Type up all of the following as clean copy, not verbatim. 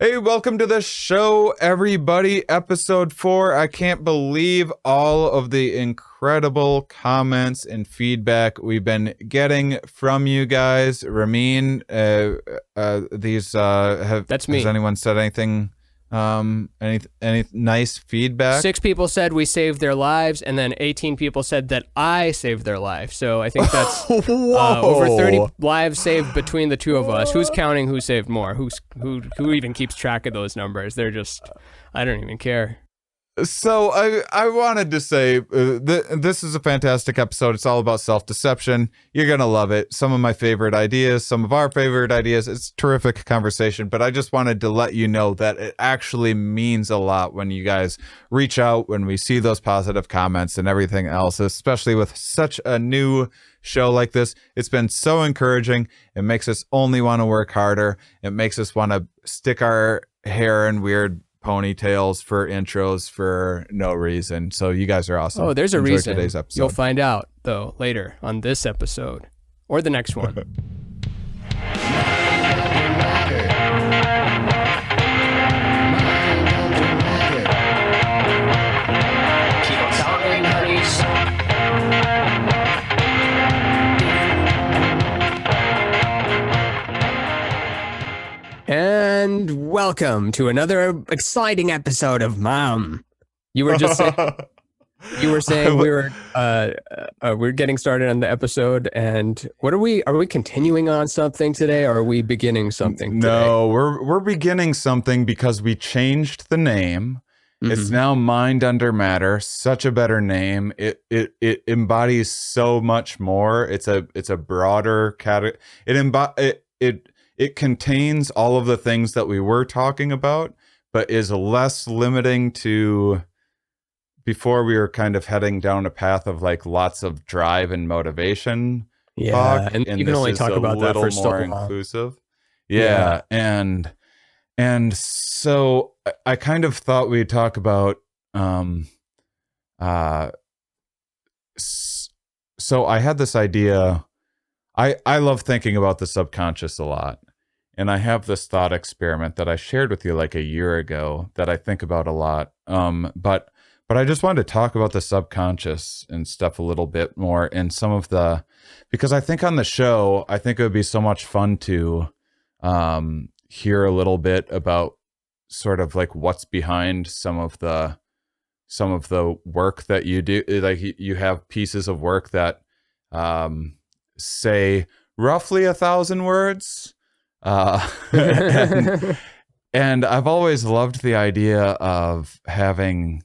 Hey, welcome to the show, everybody. Episode 4. I can't believe all of the incredible comments and feedback we've been getting from you guys. Ramin, these That's me. has anyone said anything? Any nice feedback? 6 people said we saved their lives, and then 18 people said that I saved their life. So I think that's over 30 lives saved between the two of us. Who's counting who saved more? Who even keeps track of those numbers? They're just, I don't even care. So I wanted to say this is a fantastic episode. It's all about self-deception. You're going to love it. Some of my favorite ideas, some of our favorite ideas. It's terrific conversation, but I just wanted to let you know that it actually means a lot when you guys reach out, when we see those positive comments and everything else, especially with such a new show like this. It's been so encouraging. It makes us only want to work harder. It makes us want to stick our hair in weird ponytails for intros for no reason. So you guys are awesome. Oh, there's a Enjoy reason. Today's episode. You'll find out, though, later on this episode or the next one. And welcome to another exciting episode of Mom. You were just saying we're getting started on the episode, and what are we continuing on something today, or are we beginning something today? No, we're beginning something because we changed the name. Mm-hmm. It's now Mind Under Matter. Such a better name. It embodies so much more. It's a broader category. It contains all of the things that we were talking about, but is less limiting to before we were kind of heading down a path of like lots of drive and motivation. Yeah, talk, and you can only talk about that for so long. Inclusive. Yeah. And so I kind of thought we'd talk about so I had this idea. I love thinking about the subconscious a lot. And I have this thought experiment that I shared with you like a year ago that I think about a lot. But I just wanted to talk about the subconscious and stuff a little bit more, and some of the, because I think on the show, I think it would be so much fun to hear a little bit about sort of like what's behind some of the work that you do. Like you have pieces of work that say roughly 1,000 words. And I've always loved the idea of having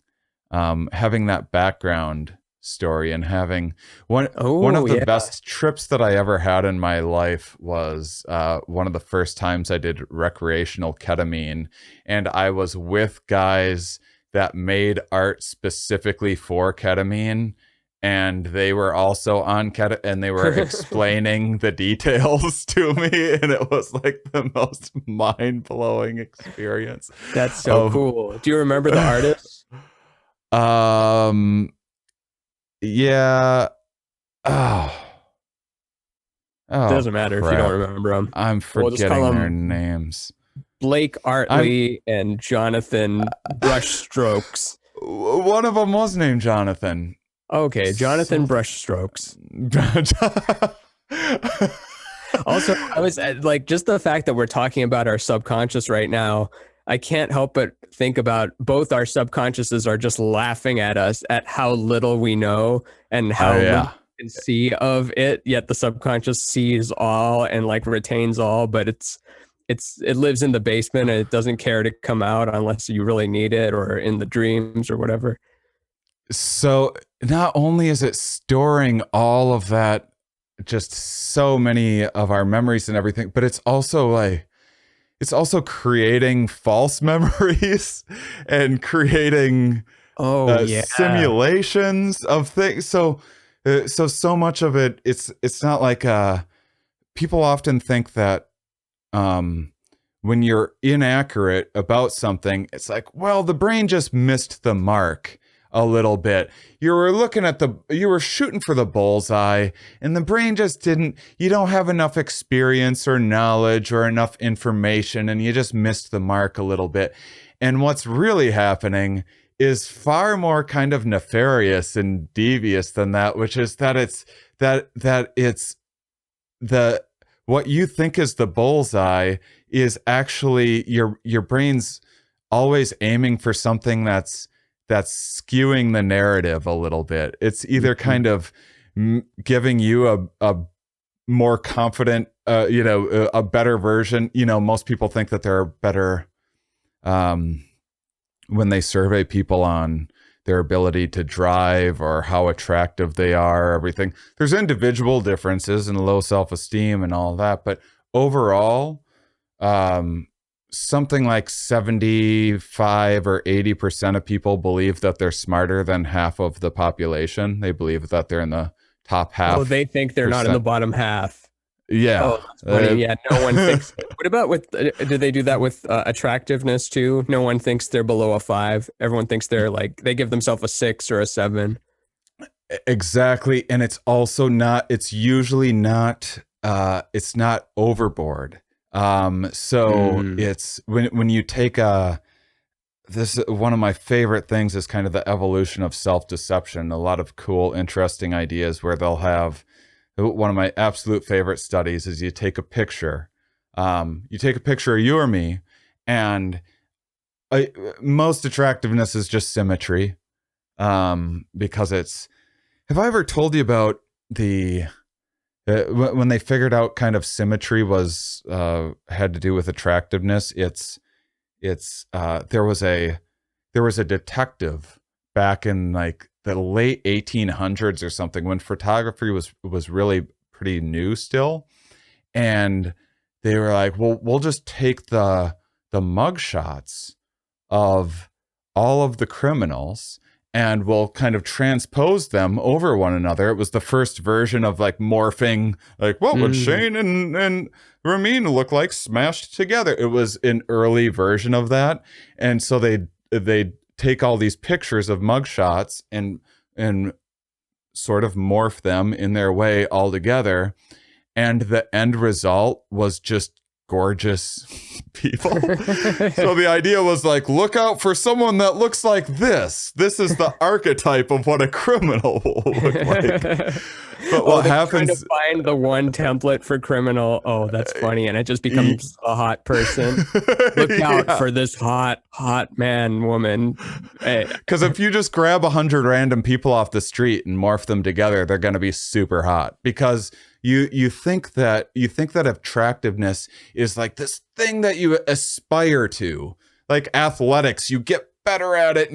that background story, and having one of the best trips that I ever had in my life was one of the first times I did recreational ketamine, and I was with guys that made art specifically for ketamine. And they were also on ketamine, and they were explaining the details to me, and it was like the most mind-blowing experience. That's so cool. Do you remember the artist? Yeah. Oh. It doesn't matter crap. If you don't remember them. I'm forgetting their names. Blake Artley and Jonathan Brushstrokes. One of them was named Jonathan. Okay, Jonathan Brushstrokes. Also, I was like, just the fact that we're talking about our subconscious right now, I can't help but think about both our subconsciouses are just laughing at us at how little we know and how we can see of it, yet the subconscious sees all and like retains all, but it lives in the basement and it doesn't care to come out unless you really need it, or in the dreams or whatever. So not only is it storing all of that, just so many of our memories and everything, but it's also creating false memories and creating simulations of things. So much of it, it's not like people often think that when you're inaccurate about something, it's like, well, the brain just missed the mark a little bit. You were shooting for the bullseye, and the brain just didn't, you don't have enough experience or knowledge or enough information, and you just missed the mark a little bit. And what's really happening is far more kind of nefarious and devious than that, which is that it's what you think is the bullseye is actually your brain's always aiming for something that's skewing the narrative a little bit. It's either kind of giving you a more confident, a better version. Most people think that they're better when they survey people on their ability to drive or how attractive they are, everything. There's individual differences and low self-esteem and all that, but overall, something like 75 or 80% of people believe that they're smarter than half of the population. They believe that they're in the top half. Oh, they think they're not in the bottom half. Yeah. Oh, that's funny. Yeah, no one thinks. What about do they do that with attractiveness too? No one thinks they're below a 5. Everyone thinks they're like, they give themselves a 6 or a 7. Exactly. And it's also not, it's usually not, it's not overboard. It's when you take one of my favorite things is kind of the evolution of self-deception. A lot of cool, interesting ideas where they'll have, one of my absolute favorite studies is you take a picture of you or me, and most attractiveness is just symmetry, because have I ever told you about when they figured out kind of symmetry was had to do with attractiveness? There was a detective back in like the late 1800s or something, when photography was really pretty new still, and they were like, well, we'll just take the mug shots of all of the criminals and we'll kind of transpose them over one another. It was the first version of like morphing, like what would Shane and Ramin look like smashed together. It was an early version of that, and so they take all these pictures of mugshots and sort of morph them in their way all together, and the end result was just gorgeous people. So the idea was like, look out for someone that looks like this. This is the archetype of what a criminal will look like. But what happens? Trying to find the one template for criminal. Oh, that's funny, and it just becomes a hot person. Look out for this hot man, woman. Because if you just grab 100 random people off the street and morph them together, they're going to be super hot. Because you think that attractiveness is like this thing that you aspire to, like athletics. You get better at it,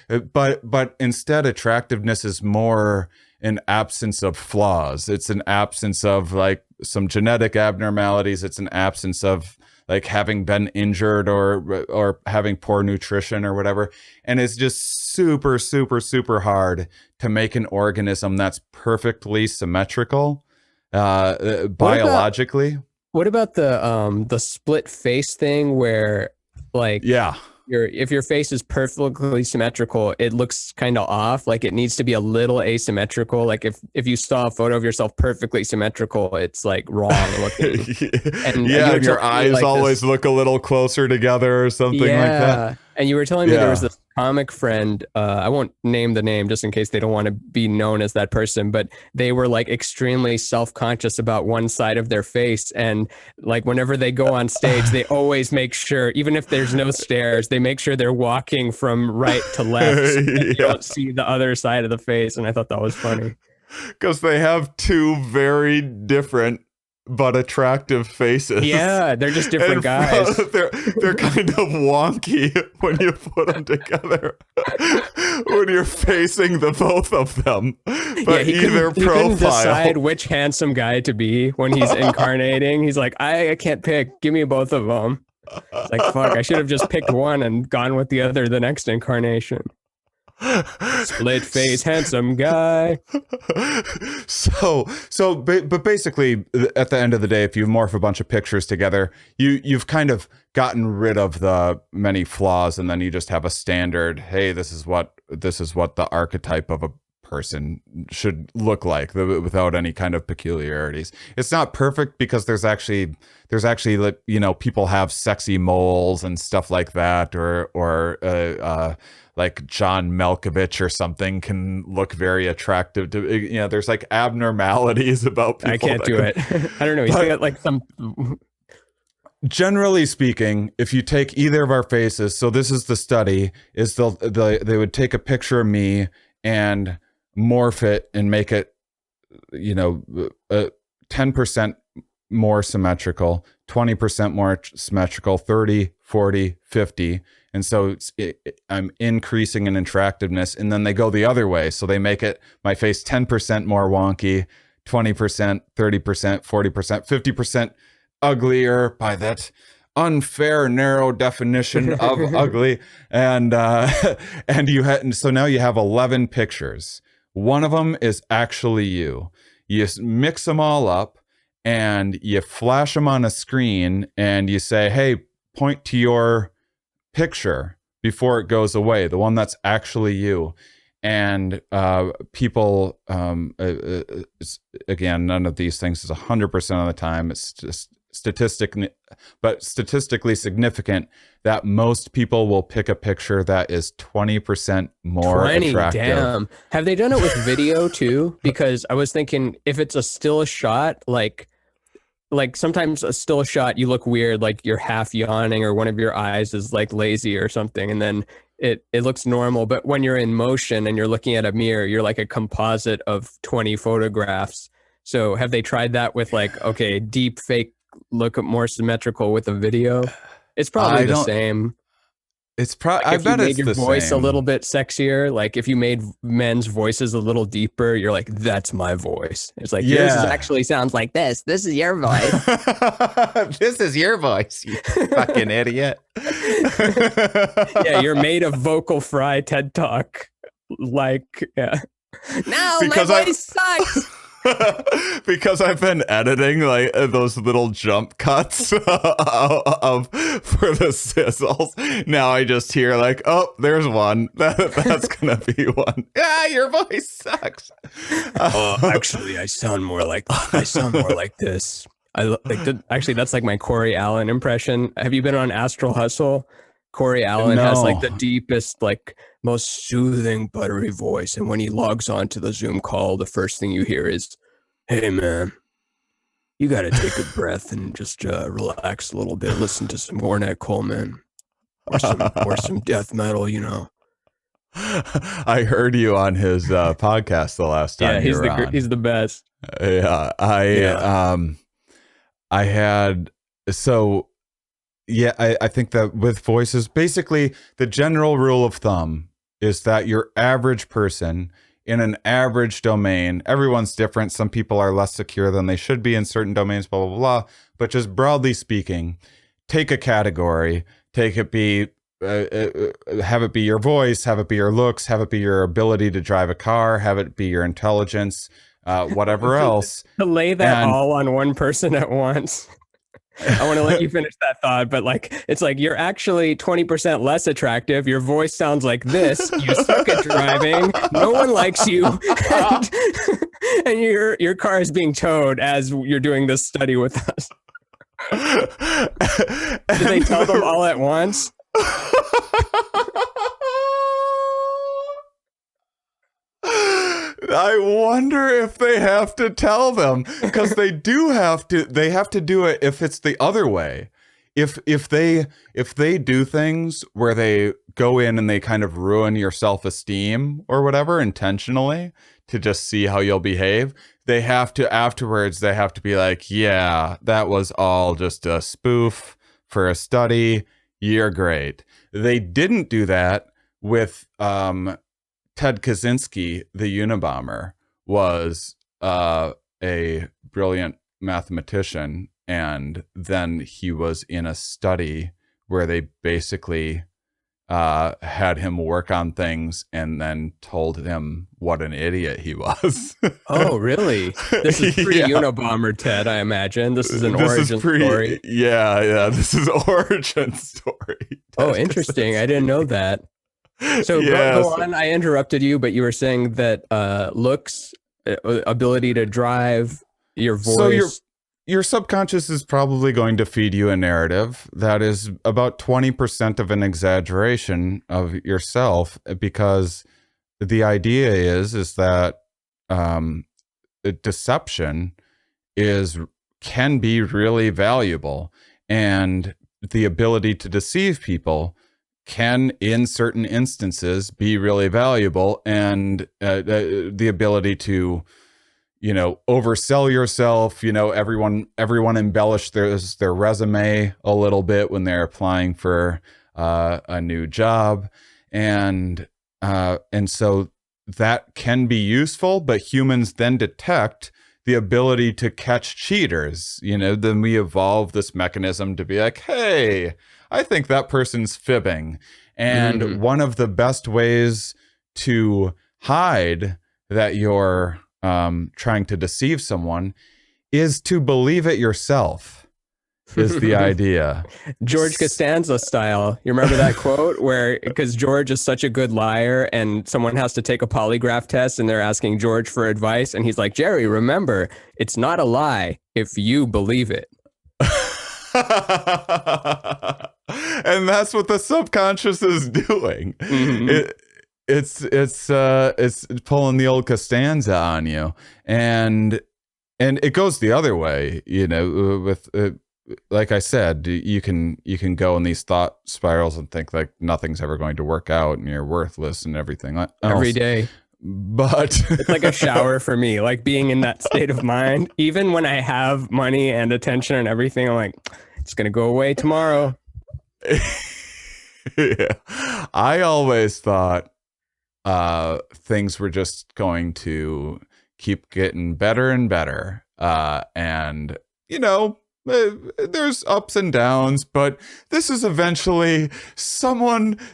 and but instead, attractiveness is more an absence of flaws. It's an absence of like some genetic abnormalities. It's an absence of like having been injured or having poor nutrition or whatever. And it's just super, super, super hard to make an organism that's perfectly symmetrical, biologically. What about the split face thing where like, yeah, if your face is perfectly symmetrical, it looks kind of off. Like it needs to be a little asymmetrical. Like if you saw a photo of yourself perfectly symmetrical, it's like wrong looking. And your eyes like always look a little closer together or something like that. And you were telling me there was this comic friend, I won't name the name just in case they don't want to be known as that person, but they were like extremely self-conscious about one side of their face. And like whenever they go on stage, they always make sure, even if there's no stairs, they make sure they're walking from right to left so that you don't see the other side of the face. And I thought that was funny. Because they have two very different but attractive faces. Yeah, they're just different guys. They're kind of wonky when you put them together. When you're facing the both of them, but either he profile. Couldn't decide which handsome guy to be when he's incarnating. He's like, I can't pick. Give me both of them. It's like, fuck, I should have just picked one and gone with the other the next incarnation. Split face, handsome guy. But basically, at the end of the day, if you morph a bunch of pictures together, you've kind of gotten rid of the many flaws, and then you just have a standard. Hey, this is what the archetype of a person should look like, without any kind of peculiarities. It's not perfect because there's actually people have sexy moles and stuff like that, or like John Malkovich or something can look very attractive to, there's like abnormalities about people. I can't do it. I don't know. He's got like some. Generally speaking, if you take either of our faces, so this is the study, is they would take a picture of me and morph it and make it, 10% more symmetrical, 20% more symmetrical, 30, 40, 50. And so I'm increasing in attractiveness, and then they go the other way. So they make my face 10% more wonky, 20%, 30%, 40%, 50% uglier by that unfair, narrow definition of ugly. And so now you have 11 pictures. One of them is actually you. You mix them all up and you flash them on a screen and you say, hey, point to your picture before it goes away, the one that's actually you. And people, again, none of these things is 100% of the time. It's just statistically significant that most people will pick a picture that is 20% more attractive. Damn. Have they done it with video too? Because I was thinking, if it's a still shot, like sometimes a still shot, you look weird, like you're half yawning or one of your eyes is like lazy or something. And then it looks normal. But when you're in motion and you're looking at a mirror, you're like a composite of 20 photographs. So have they tried that with like, okay, deep fake, look more symmetrical with a video? It's probably the same. It's probably, like, I bet it's the same. If you made your voice a little bit sexier, like if you made men's voices a little deeper, you're like, that's my voice. It's like, yours actually sounds like this. This is your voice. This is your voice, you fucking idiot. Yeah, you're made of vocal fry TED Talk. Like, yeah. No, because my voice sucks. Because I've been editing like those little jump cuts for the sizzles. Now I just hear like, oh, there's one. That's gonna be one. Yeah, your voice sucks. Actually, I sound more like this. Actually, that's like my Corey Allen impression. Have you been on Astral Hustle? Corey Allen has like the deepest, like most soothing, buttery voice. And when he logs on to the Zoom call, the first thing you hear is, hey, man, you got to take a breath and just relax a little bit. Listen to some Ornette Coleman or some death metal, I heard you on his podcast the last time. Yeah, he's the best. Yeah, I think that with voices, basically the general rule of thumb is that your average person in an average domain, everyone's different. Some people are less secure than they should be in certain domains, blah, blah, blah. But just broadly speaking, take a category, have it be your voice, have it be your looks, have it be your ability to drive a car, have it be your intelligence, whatever else. To lay that all on one person at once. I want to let you finish that thought, but like, it's like, you're actually 20% less attractive. Your voice sounds like this. You suck at driving. No one likes you. And your car is being towed as you're doing this study with us. Did they tell them all at once? I wonder if they have to tell them, because they have to do it if it's the other way. If they do things where they go in and they kind of ruin your self-esteem or whatever intentionally to just see how you'll behave, they have to afterwards, they have to be like, yeah, that was all just a spoof for a study. You're great. They didn't do that with Ted Kaczynski, the Unabomber, was a brilliant mathematician, and then he was in a study where they basically had him work on things and then told him what an idiot he was. Oh, really? This is Yeah. pre-Unabomber, Ted, I imagine. This is an origin story. Yeah, this is origin story. Oh, interesting. I didn't know that. So go on. I interrupted you, but you were saying that looks, ability to drive, your voice. So your subconscious is probably going to feed you a narrative that is about 20% of an exaggeration of yourself, because the idea is that deception can be really valuable, and the ability to deceive people can, in certain instances, be really valuable, and the ability to, oversell yourself. Everyone embellish their resume a little bit when they're applying for a new job, and so that can be useful. But humans then detect the ability to catch cheaters. Then we evolve this mechanism to be like, hey, I think that person's fibbing. And one of the best ways to hide that you're trying to deceive someone is to believe it yourself, is the idea. George Costanza style. You remember that quote where, because George is such a good liar and someone has to take a polygraph test and they're asking George for advice, and he's like, Jerry, remember, it's not a lie if you believe it. And that's what the subconscious is doing. It's pulling the old Costanza on you, and it goes the other way. With like I said, you can go in these thought spirals and think like nothing's ever going to work out and you're worthless and everything else. Every day. But it's like a shower for me, like being in that state of mind. Even when I have money and attention and everything, I'm like, it's going to go away tomorrow. Yeah. I always thought things were just going to keep getting better and better. And, there's ups and downs, but this is eventually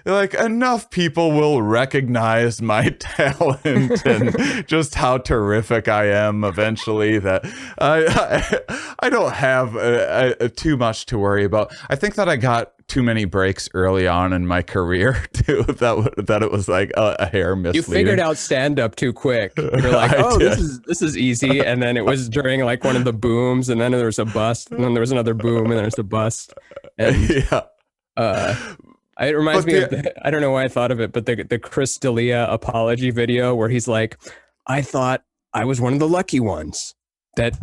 enough people will recognize my talent and just how terrific I am eventually, that I don't have too much to worry about. I think that I got too many breaks early on in my career too, that it was like a hair misleading. You figured out stand-up too quick. You're like, oh, this is easy. And then it was during like one of the booms, and then there was a bust, and then there was another boom, and then there's a bust. And, it reminds me of I don't know why I thought of it, but the Chris D'Elia apology video where he's like, I thought I was one of the lucky ones, that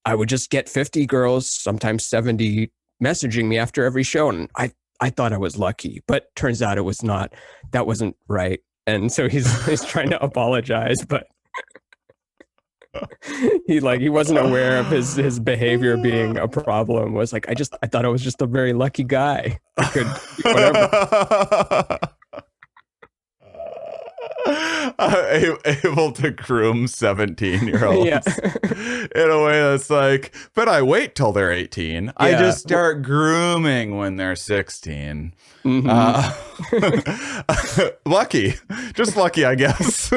I would just get 50 girls, sometimes 70, messaging me after every show, and I thought I was lucky, but turns out it was not. That wasn't right. And so he's trying to apologize, but he wasn't aware of his behavior being a problem. Was like, I thought I was just a very lucky guy. I could do whatever. Able to groom 17-year-olds in a way that's like, but I wait till they're 18. Yeah. I just start grooming when they're 16. Lucky, just lucky, I guess.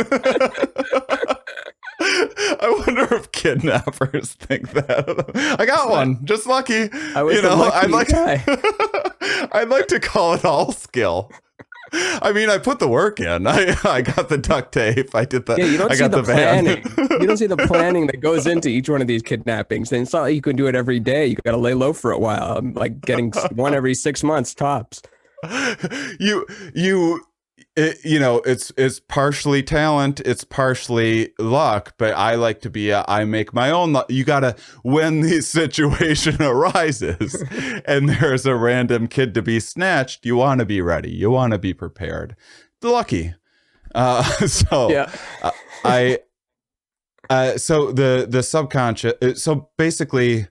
I wonder if kidnappers think that. I got one, just lucky. I was lucky guy. I'd like to call it all skill. I mean, I put the work in. I got the duct tape. I did the. Yeah, you don't see the planning. You don't see the planning that goes into each one of these kidnappings. And it's not like you can do it every day. You got to lay low for a while. I'm like getting one every 6 months tops. It's partially talent, it's partially luck, but I like to be I make my own luck. You gotta, when the situation arises and there's a random kid to be snatched, you want to be ready, you want to be prepared. Lucky. So the subconscious, so basically,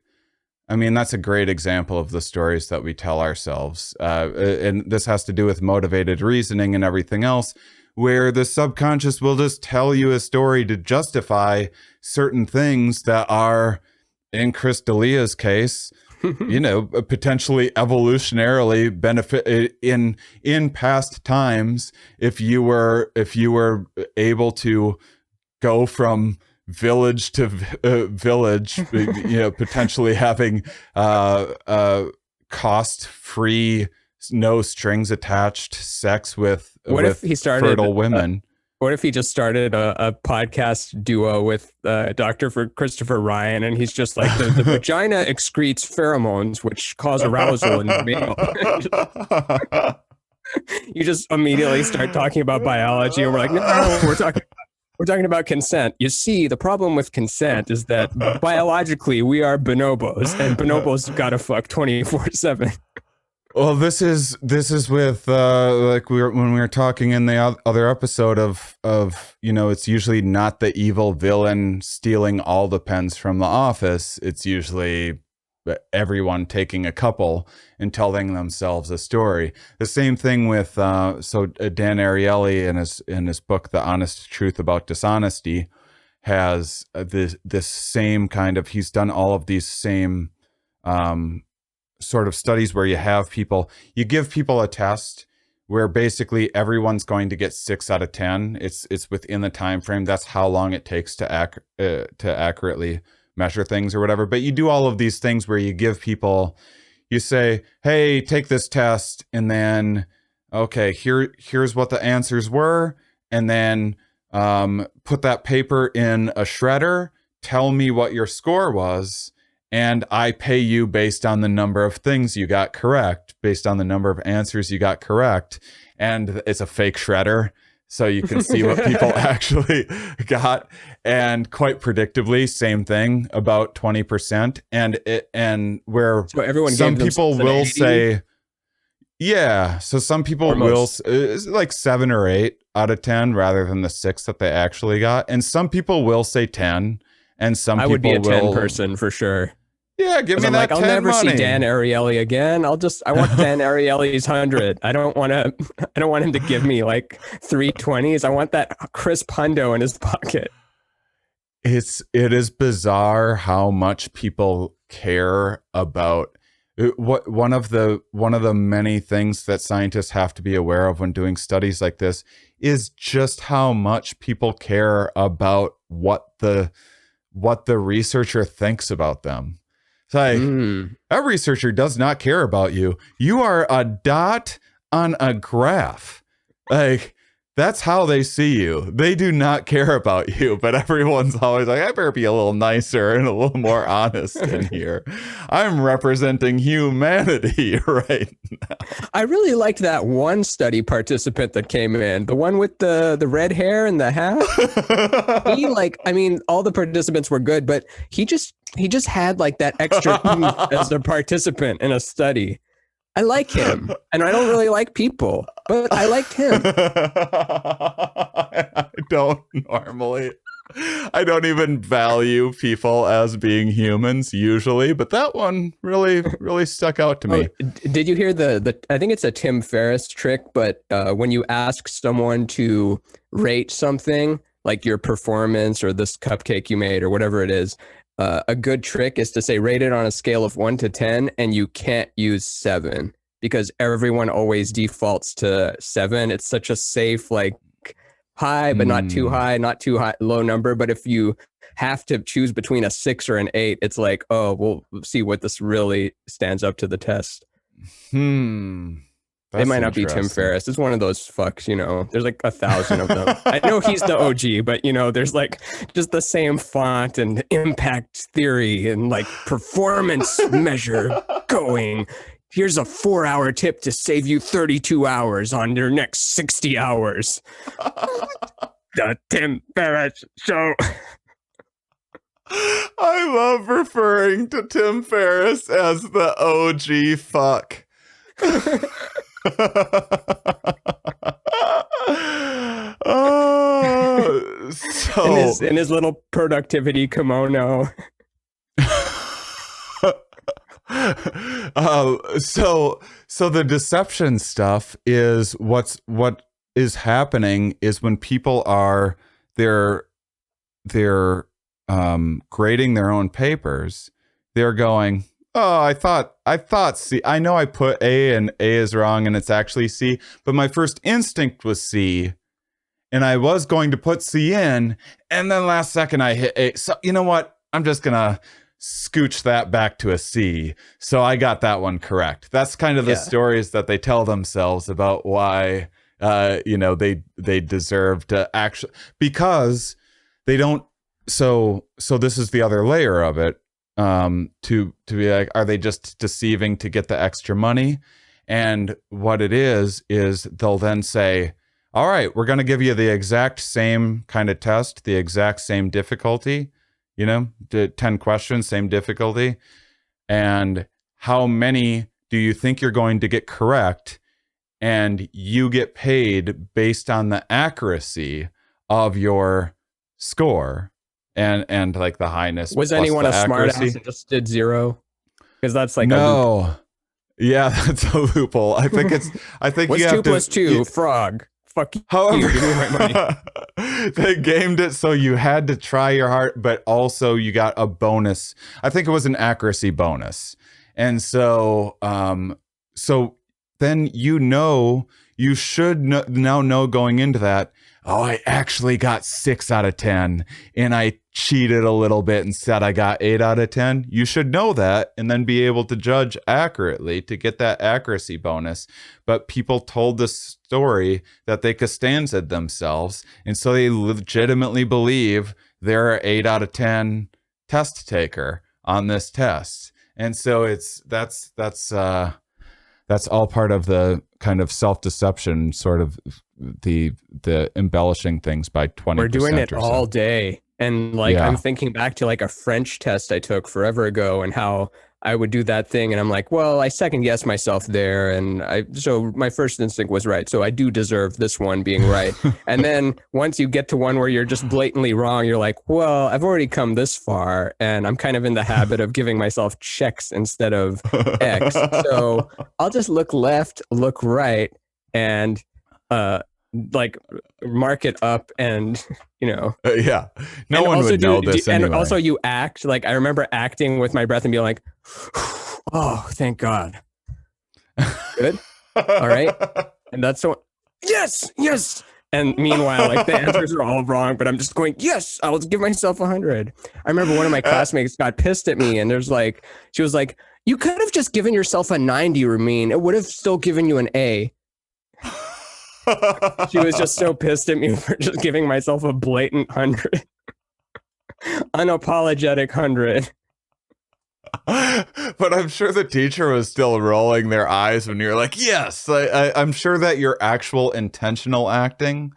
I mean, that's a great example of the stories that we tell ourselves. And this has to do with motivated reasoning and everything else, where the subconscious will just tell you a story to justify certain things that are, in Chris D'Elia's case, potentially evolutionarily benefit in past times if you were able to go from village to village, potentially having cost-free, no strings attached sex with If he started fertile women. What if he just started a podcast duo with Dr. Christopher Ryan, and he's just like, the vagina excretes pheromones which cause arousal in the male. You just immediately start talking about biology, and we're like, no, we're talking about consent. You see, the problem with consent is that biologically we are bonobos, and bonobos gotta fuck 24/7. Well, this is with like when we were talking in the other episode of it's usually not the evil villain stealing all the pens from the office. It's usually everyone taking a couple and telling themselves a story. The same thing with Dan Ariely in his book The Honest Truth About Dishonesty has this same kind of, he's done all of these same sort of studies where you give people a test where basically everyone's going to get 6 out of 10. It's within the time frame. That's how long it takes to accurately measure things or whatever. But you do all of these things where you give people, you say, hey, take this test, and then here's what the answers were, and then put that paper in a shredder, tell me what your score was, and I pay you based on the number of things you got correct, based on the number of answers you got correct. And it's a fake shredder, so you can see what people actually got. And quite predictably, same thing, about 20%. And where so everyone some people will say, yeah. So some people will, it's like 7 or 8 out of 10 rather than the 6 that they actually got. And some people will say 10. And some people will. I would be a 10 person for sure. Yeah, give me that. I'll never see Dan Ariely again. I want Dan Ariely's 100. I don't want him to give me like 320s. I want that crisp hundo in his pocket. It is bizarre how much people care about what one of the many things that scientists have to be aware of when doing studies like this is just how much people care about what the researcher thinks about them. It's like, a researcher does not care about you. You are a dot on a graph. Like, that's how they see you. They do not care about you, but everyone's always like, I better be a little nicer and a little more honest in here. I'm representing humanity right now. I really liked that one study participant that came in, the one with the red hair and the hat. All the participants were good, but he just had like that extra as a participant in a study. I like him, and I don't really like people, but I liked him. I don't even value people as being humans usually, but that one really stuck out to me. Did you hear I think it's a Tim Ferriss trick, but when you ask someone to rate something, like your performance or this cupcake you made or whatever it is, a good trick is to say rate it on a scale of 1 to 10, and you can't use 7 because everyone always defaults to 7. It's such a safe, like, high, but not too high, low number. But if you have to choose between a 6 or an 8, it's like, oh, we'll see what this really stands up to the test. It might not be Tim Ferriss. It's one of those fucks, there's like 1,000 of them. I know he's the OG, but there's like just the same font and impact theory and like performance measure going. Here's a 4-hour tip to save you 32 hours on your next 60 hours. The Tim Ferriss Show. I love referring to Tim Ferriss as the OG fuck. In his little productivity kimono. So the deception stuff is what is happening is when people are they're grading their own papers, they're going, Oh, I thought C. I know I put A and A is wrong and it's actually C, but my first instinct was C, and I was going to put C in, and then last second I hit A. So you know what? I'm just gonna scooch that back to a C. So I got that one correct. That's kind of the stories that they tell themselves about why they deserve to actually, because they don't. So this is the other layer of it. To be like, are they just deceiving to get the extra money? And what it is they'll then say, all right, we're going to give you the exact same kind of test, the exact same difficulty, 10 questions, same difficulty. And how many do you think you're going to get correct? And you get paid based on the accuracy of your score. And like the highness. Was anyone a smart ass and just did 0? Because that's like no. a loophole. Yeah, that's a loophole. I think What's you 2 have plus 2? You, frog. Fuck you. However, Give me my money. They gamed it so you had to try your heart, but also you got a bonus. I think it was an accuracy bonus. And so then you should now know going into that, oh, I actually got 6 out of 10 and I cheated a little bit and said I got 8 out of 10. You should know that and then be able to judge accurately to get that accuracy bonus. But people told the story that they Costanza'd themselves. And so they legitimately believe they're an 8 out of 10 test taker on this test. And so that's all part of the kind of self-deception, sort of the embellishing things by 20%. We're doing it so. all day. And I'm thinking back to like a French test I took forever ago and how I would do that thing. And I'm like, well, I second guess myself there. And so my first instinct was right. So I do deserve this one being right. And then once you get to one where you're just blatantly wrong, you're like, well, I've already come this far. And I'm kind of in the habit of giving myself checks instead of X. So I'll just look left, look right, and mark it up and yeah, no one would know this anyway. And also you act like, I remember acting with my breath and being like, oh, thank God. Good. All right. And that's so, yes. And meanwhile, like the answers are all wrong, but I'm just going, yes, I'll give myself 100. I remember one of my classmates got pissed at me and she was like, you could have just given yourself a 90, Ramin. It would have still given you an A. She was just so pissed at me for just giving myself a blatant 100. Unapologetic 100. But I'm sure the teacher was still rolling their eyes when you're like, yes. I'm sure that your actual intentional acting,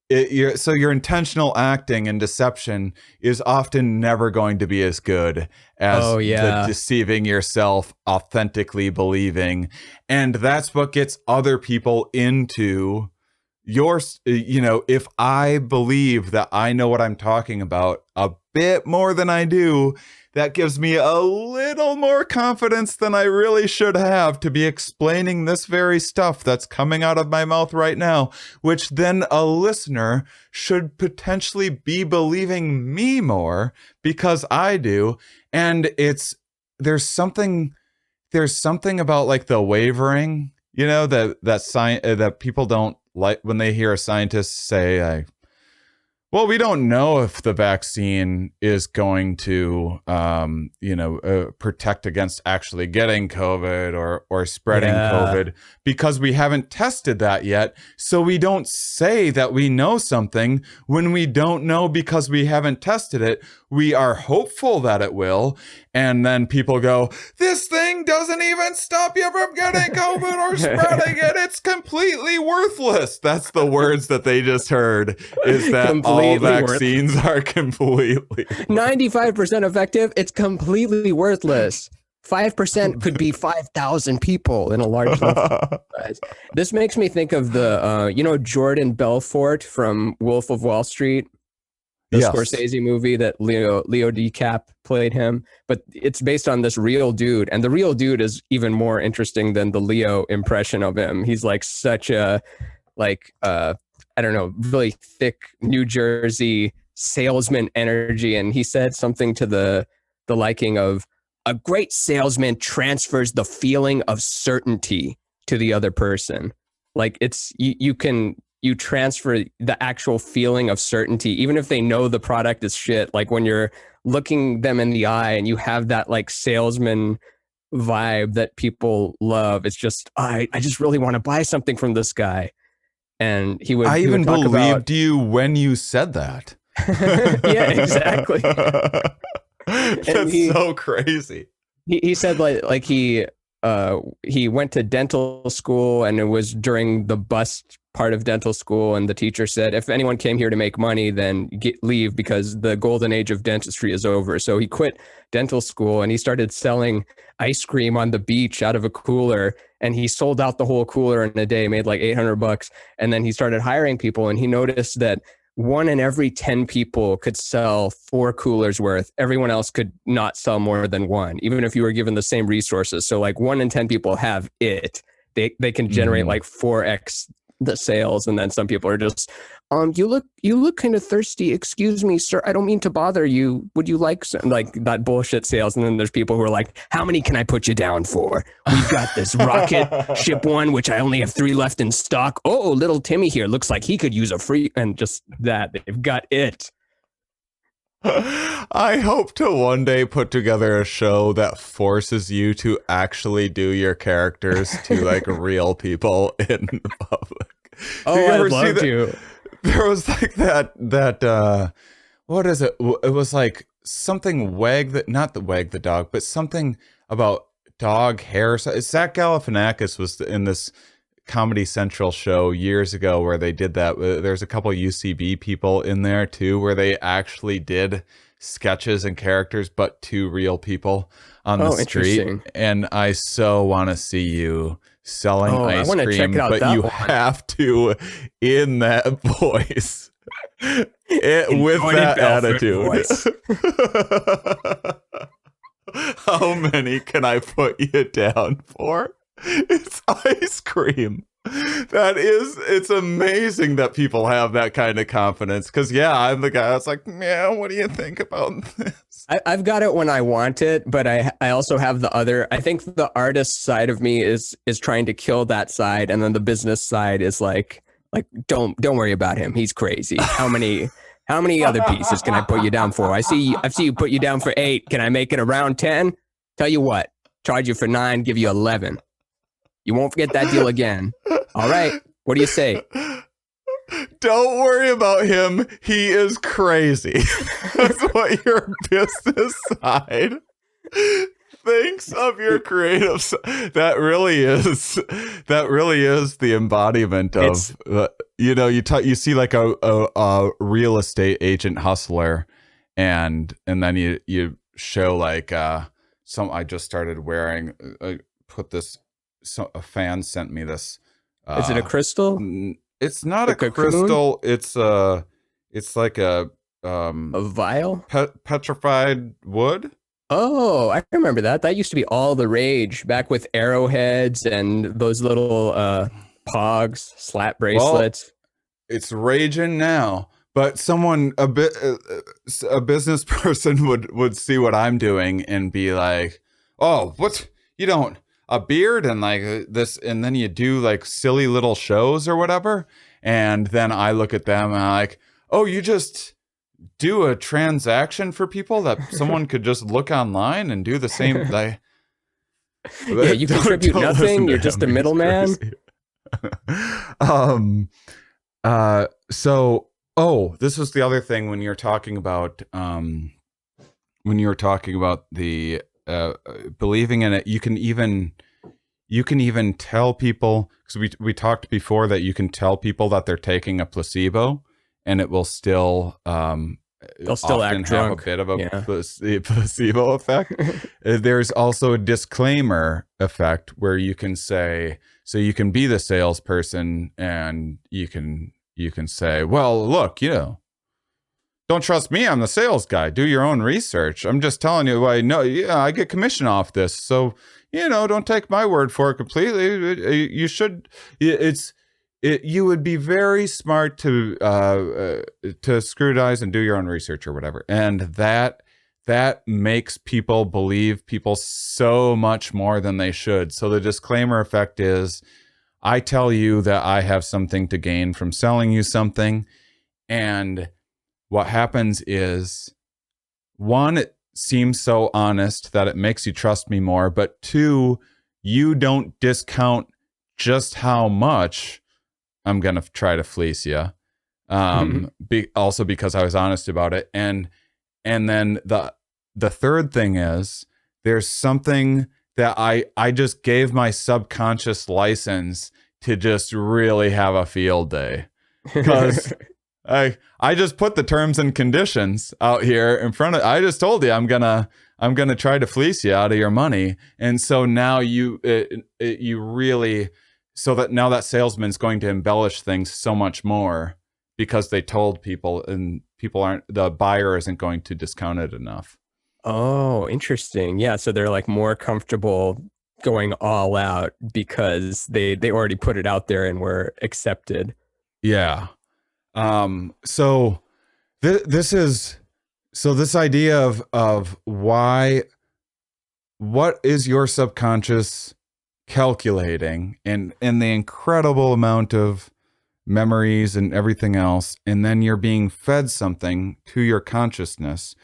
your intentional acting and deception is often never going to be as good as the deceiving yourself, authentically believing. And that's what gets other people into if I believe that I know what I'm talking about a bit more than I do, that gives me a little more confidence than I really should have to be explaining this very stuff that's coming out of my mouth right now, which then a listener should potentially be believing me more because I do. And there's something about like the wavering, that people don't like when they hear a scientist say, well, we don't know if the vaccine is going to, protect against actually getting COVID or spreading COVID because we haven't tested that yet. So we don't say that we know something when we don't know because we haven't tested it. We are hopeful that it will. And then people go, this thing doesn't even stop you from getting COVID or spreading it. It's completely worthless. That's the words that they just heard, is that all vaccines are completely 95% effective. It's completely worthless. 5% could be 5,000 people in a large size. This makes me think of the, Jordan Belfort from Wolf of Wall Street. The Scorsese movie that Leo DiCap played him, but it's based on this real dude, and the real dude is even more interesting than the Leo impression of him. He's like such a really thick New Jersey salesman energy, and he said something to the liking of, a great salesman transfers the feeling of certainty to the other person. Like it's you transfer the actual feeling of certainty, even if they know the product is shit. Like when you're looking them in the eye and you have that like salesman vibe that people love. It's just I just really want to buy something from this guy. And he would talk believed you when you said that. Yeah, exactly. That's so crazy. He said like he went to dental school, and it was during the bust part of dental school, and the teacher said, if anyone came here to make money, then leave, because the golden age of dentistry is over. So he quit dental school and he started selling ice cream on the beach out of a cooler, and he sold out the whole cooler in a day, made like $800. And then he started hiring people, and he noticed that 1 in every 10 people could sell 4 coolers worth. Everyone else could not sell more than 1, even if you were given the same resources. So like 1 in 10 people have it. They can generate like 4x the sales. And then some people are just, you look kind of thirsty. Excuse me, sir. I don't mean to bother you. Would you like some, like that bullshit sales? And then there's people who are like, how many can I put you down for? We've got this rocket ship one, which I only have 3 left in stock. Oh, little Timmy here looks like he could use a free, and just that they've got it. I hope to one day put together a show that forces you to actually do your characters to like real people in public. Oh, I'd love to. There was like that what is it? It was like something not the wag the dog, but something about dog hair. Zach Galifianakis was in this Comedy Central show years ago where they did that. There's a couple UCB people in there too, where they actually did sketches and characters, but to real people on the street. And I so want to see you selling ice cream, but you have to in that voice, with that attitude. How many can I put you down for? It's ice cream. It's amazing that people have that kind of confidence, because I'm the guy that's like, man, what do you think about this? I've got it when I want it, but I also have the other. I think the artist side of me is trying to kill that side, and then the business side is like don't worry about him, he's crazy. How many other pieces can I put you down for? I see you put you down for 8. Can I make it around 10? Tell you what, charge you for 9, give you 11. You won't forget that deal again. All right. What do you say? Don't worry about him. He is crazy. That's what your business side thinks of your creative side. That really is the embodiment of, you see like a real estate agent hustler, and then you show like I just started wearing, a fan sent me this. Is it a crystal? It's not like a crystal. It's like a vial? Petrified wood. Oh, I remember that. That used to be all the rage back with arrowheads and those little pogs, slap bracelets. Well, it's raging now. But someone, a business person would see what I'm doing and be like, "Oh, what? You don't a beard and like this?" And then you do like silly little shows or whatever. And then I look at them and I'm like, "Oh, you just do a transaction for people that someone could just look online and do the same." Like, yeah, you contribute nothing. You're just a middleman. So, this was the other thing when you're talking about the believing in it. You can even tell people, because we talked before that you can tell people that they're taking a placebo, and it will still they'll still act drunk. Have a bit of a placebo effect. There's also a disclaimer effect where you can say, so you can be the salesperson and you can say, well, look, don't trust me. I'm the sales guy. Do your own research. I'm just telling you what I know. Yeah, I get commission off this. So, don't take my word for it completely. You should, you would be very smart to scrutinize and do your own research or whatever. And that that makes people believe people so much more than they should. So the disclaimer effect is, I tell you that I have something to gain from selling you something. And what happens is, one, it seems so honest that it makes you trust me more. But two, you don't discount just how much I'm going to try to fleece you. Also because I was honest about it. And then the third thing is, there's something that I just gave my subconscious license to just really have a field day, because I just put the terms and conditions out here in front of. I just told you I'm gonna try to fleece you out of your money, and so now you really, so that now that salesman's going to embellish things so much more because they told people, and the buyer isn't going to discount it enough. Oh, interesting. Yeah, so they're like more comfortable going all out because they already put it out there and were accepted. Yeah. So this idea of why, what is your subconscious calculating, and the incredible amount of memories and everything else, and then you're being fed something to your consciousness.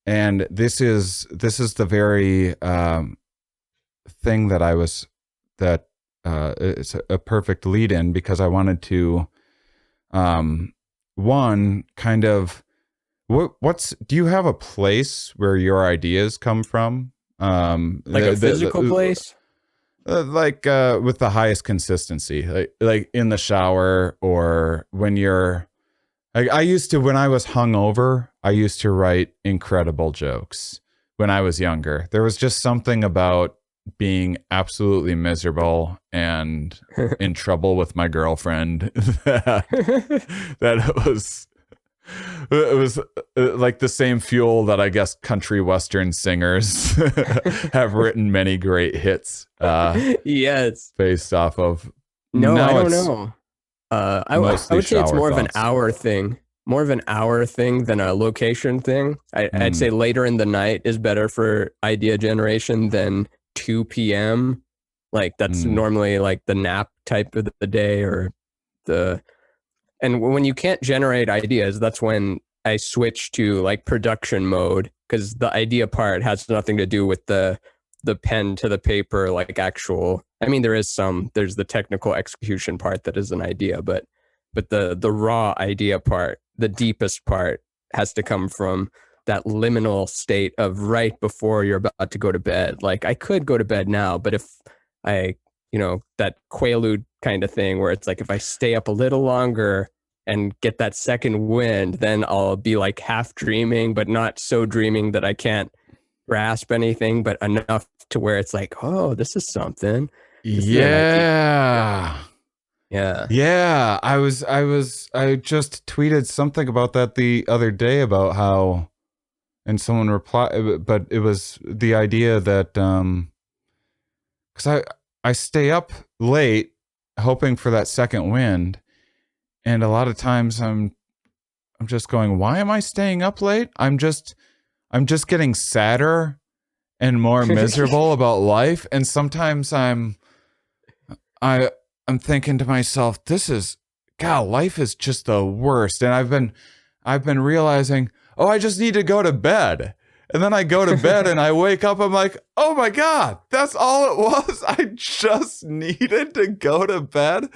And this is the very thing that it's a perfect lead in, because I wanted to one, kind of, do you have a place where your ideas come from? Like a physical place? With the highest consistency, like in the shower, or when you're, I used to, when I was hungover, I used to write incredible jokes when I was younger. There was just something about being absolutely miserable and in trouble with my girlfriend that it was like the same fuel that I guess country western singers have written many great hits yes, based off of. No, I don't know. I would say it's more of an hour thing. More of an hour thing than a location thing. I'd say later in the night is better for idea generation than 2 p.m. Like that's normally like the nap type of the day, or and when you can't generate ideas, that's when I switch to like production mode, because the idea part has nothing to do with the pen to the paper, like actual. I mean, there's the technical execution part that is an idea, but the raw idea part, the deepest part, has to come from that liminal state of right before you're about to go to bed. Like I could go to bed now, but if I, that Quaalude kind of thing where it's like, if I stay up a little longer and get that second wind, then I'll be like half dreaming, but not so dreaming that I can't grasp anything, but enough to where it's like, oh, this is something. Yeah. Yeah. I just tweeted something about that the other day, about how, and someone replied, but it was the idea that, because I stay up late hoping for that second wind, and a lot of times I'm just going, why am I staying up late? I'm just getting sadder and more miserable about life. And sometimes I'm thinking to myself, life is just the worst. And I've been realizing, oh, I just need to go to bed. And then I go to bed and I wake up, I'm like, oh my God, that's all it was. I just needed to go to bed.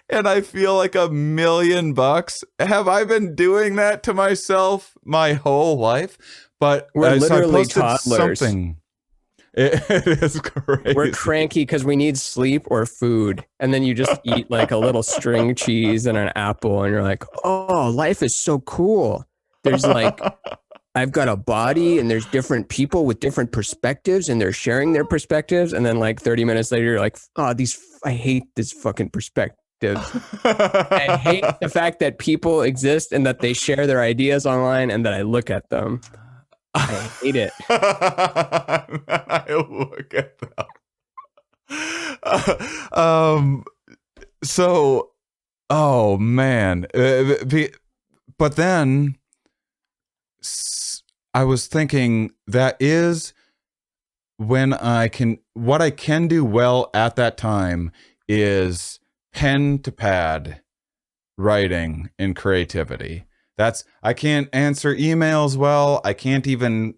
And I feel like $1,000,000. Have I been doing that to myself my whole life? But we're literally toddlers. Something. It is crazy. We're cranky because we need sleep or food. And then you just eat like a little string cheese and an apple, and you're like, oh, life is so cool. There's like, I've got a body, and there's different people with different perspectives, and they're sharing their perspectives. And then like 30 minutes later, you're like, oh, I hate this fucking perspective. I hate the fact that people exist and that they share their ideas online and that I look at them. I hate it. I look at them. So, oh man. But then I was thinking that is what I can do well at that time is pen to pad writing and creativity. I can't answer emails well. I can't even,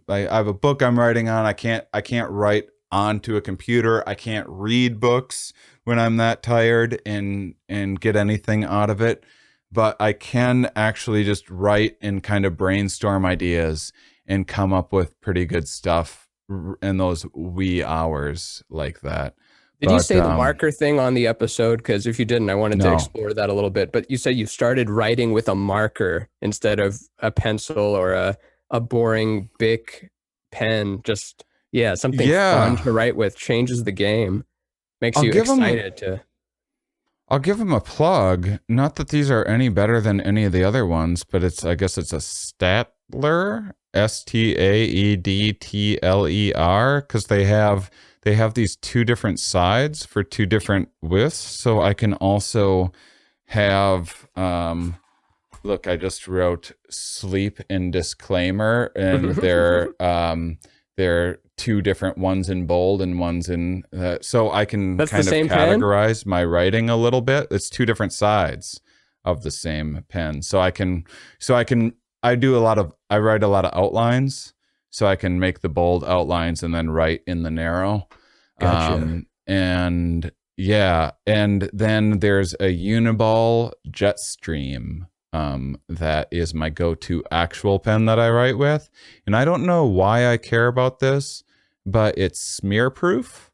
I have a book I'm writing on. I can't write onto a computer. I can't read books when I'm that tired and get anything out of it. But I can actually just write and kind of brainstorm ideas and come up with pretty good stuff in those wee hours like that. Did you say the marker thing on the episode? Because if you didn't, I wanted to explore that a little bit. But you said you started writing with a marker instead of a pencil or a boring Bic pen. Just, something fun to write with. Changes the game. Makes you excited to... I'll give them a plug. Not that these are any better than any of the other ones, but I guess it's a Statler, Staedtler, because they have these two different sides for two different widths. So I can also have, look, I just wrote sleep and disclaimer, and they're two different ones in bold and ones in so I can kind of categorize my writing a little bit. It's two different sides of the same pen. So I write a lot of outlines, so I can make the bold outlines and then write in the narrow. Gotcha. And then there's a Uniball Jetstream that is my go-to actual pen that I write with. And I don't know why I care about this, but it's smear proof.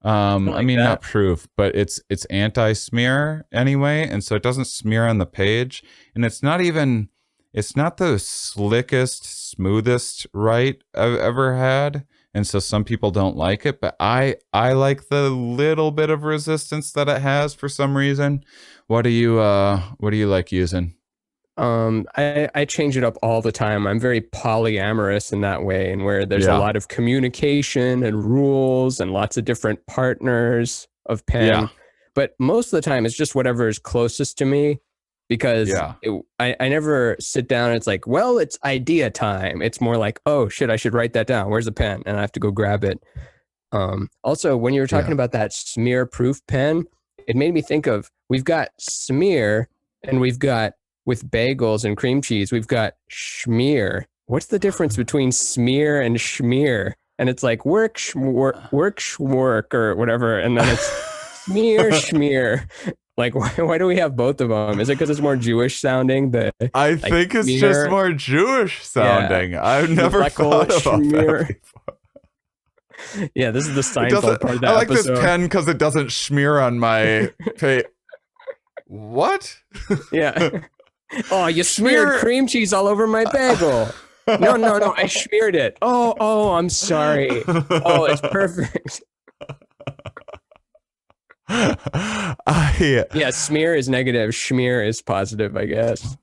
Not proof, but it's anti-smear anyway, and so it doesn't smear on the page. And it's not the slickest, smoothest write I've ever had. And so some people don't like it, but I like the little bit of resistance that it has for some reason. What do you like using? I change it up all the time. I'm very polyamorous in that way, and where there's a lot of communication and rules and lots of different partners of pen. Yeah. But most of the time it's just whatever is closest to me, because I never sit down and it's like, well, it's idea time. It's more like, oh shit, I should write that down. Where's the pen? And I have to go grab it. Also, when you were talking about that smear proof pen, it made me think of, we've got smear and we've got, with bagels and cream cheese, we've got schmear. What's the difference between smear and schmear? And it's like work, schwork, or whatever. And then it's smear, schmear. Like, why do we have both of them? Is it because it's more Jewish sounding? I think it's just more Jewish sounding. Yeah. I've never thought about that before. Yeah, this is the Seinfeld part of that I like episode. This pen because it doesn't smear on my pay. What? Yeah. Oh, you smeared cream cheese all over my bagel. No, I smeared it. Oh, I'm sorry. Oh, it's perfect. Yeah, smear is negative. Schmear is positive, I guess.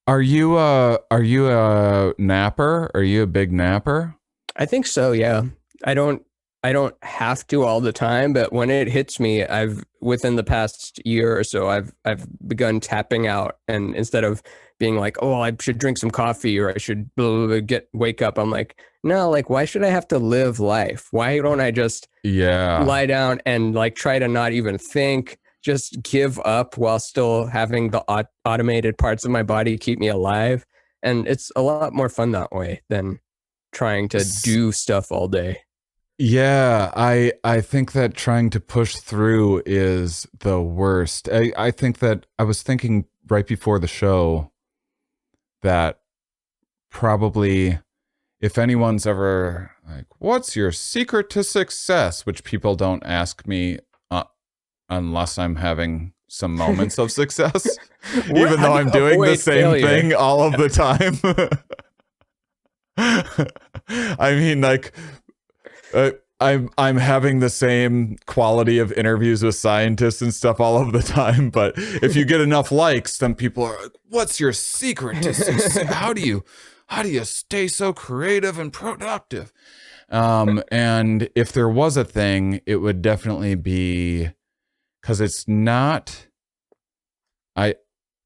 Are you a napper? Are you a big napper? I think so, yeah. I don't have to all the time, but when it hits me, within the past year or so, I've begun tapping out, and instead of being like, oh, I should drink some coffee or I should wake up, I'm like, no, like, why should I have to live life? Why don't I just lie down and like try to not even think, just give up while still having the automated parts of my body keep me alive? And it's a lot more fun that way than trying to do stuff all day. Yeah, I think that trying to push through is the worst. I think that I was thinking right before the show that probably if anyone's ever like, what's your secret to success? Which people don't ask me unless I'm having some moments of success, even though I'm doing the same thing all of the time. I mean, like... I'm having the same quality of interviews with scientists and stuff all of the time, but if you get enough likes, then people are like, "What's your secret to success? How do you stay so creative and productive?" And if there was a thing, it would definitely be, because it's not.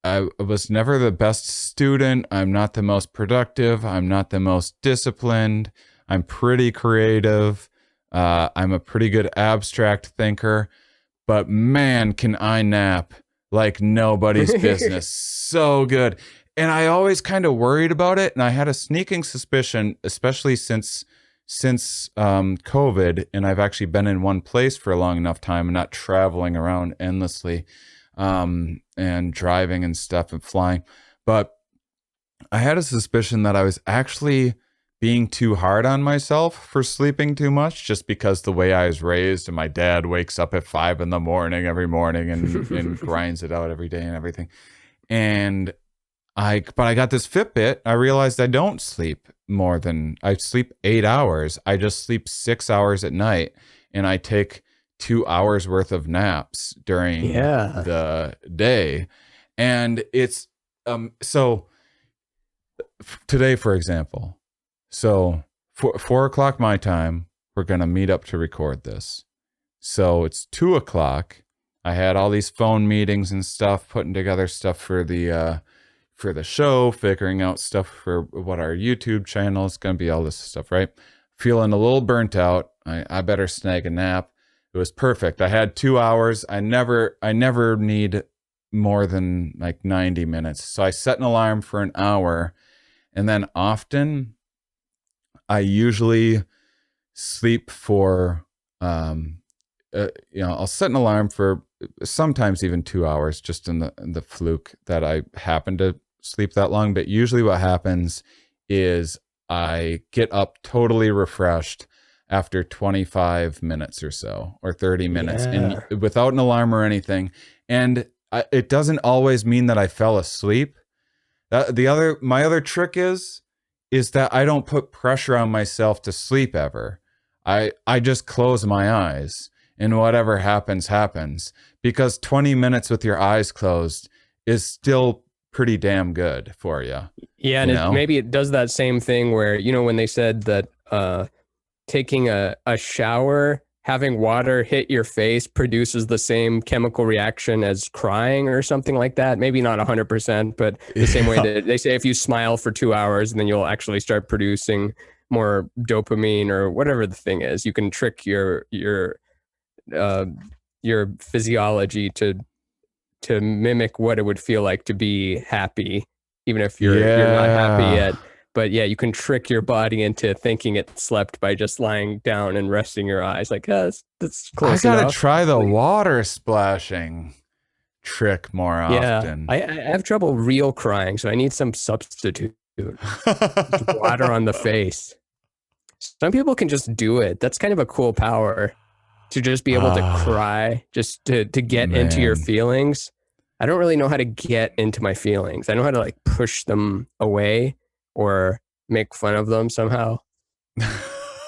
I was never the best student. I'm not the most productive. I'm not the most disciplined. I'm pretty creative. I'm a pretty good abstract thinker. But man, can I nap like nobody's business. So good. And I always kind of worried about it. And I had a sneaking suspicion, especially since COVID, and I've actually been in one place for a long enough time and not traveling around endlessly, and driving and stuff and flying. But I had a suspicion that I was actually being too hard on myself for sleeping too much, just because the way I was raised, and my dad wakes up at 5 a.m. every morning and grinds it out every day and everything. And but I got this Fitbit. I realized I don't sleep I sleep 8 hours. I just sleep 6 hours at night, and I take 2 hours worth of naps during the day. And it's, so today, for example, so 4 o'clock my time, we're going to meet up to record this. So it's 2 o'clock. I had all these phone meetings and stuff, putting together stuff for the show, figuring out stuff for what our YouTube channel is going to be, all this stuff, right? Feeling a little burnt out. I better snag a nap. It was perfect. I had 2 hours. I never need more than like 90 minutes. So I set an alarm for an hour, and then often I usually sleep for, I'll set an alarm for sometimes even 2 hours, just in the fluke that I happen to sleep that long. But usually what happens is I get up totally refreshed after 25 minutes or so, or 30 minutes, and without an alarm or anything. And it doesn't always mean that I fell asleep. My other trick is that I don't put pressure on myself to sleep ever. I just close my eyes, and whatever happens, happens, because 20 minutes with your eyes closed is still pretty damn good for you. Yeah. And maybe it does that same thing where, when they said that taking a shower, having water hit your face produces the same chemical reaction as crying or something like that. Maybe not 100%, but the same way that they say if you smile for 2 hours, and then you'll actually start producing more dopamine or whatever the thing is. You can trick your physiology to mimic what it would feel like to be happy, even if you're not happy yet. But yeah, you can trick your body into thinking it slept by just lying down and resting your eyes. Like, that's close enough. I gotta try the water splashing trick more often. I have trouble real crying, so I need some substitute. Just water on the face. Some people can just do it. That's kind of a cool power, to just be able to cry, just to get into your feelings. I don't really know how to get into my feelings. I know how to like push them away or make fun of them somehow.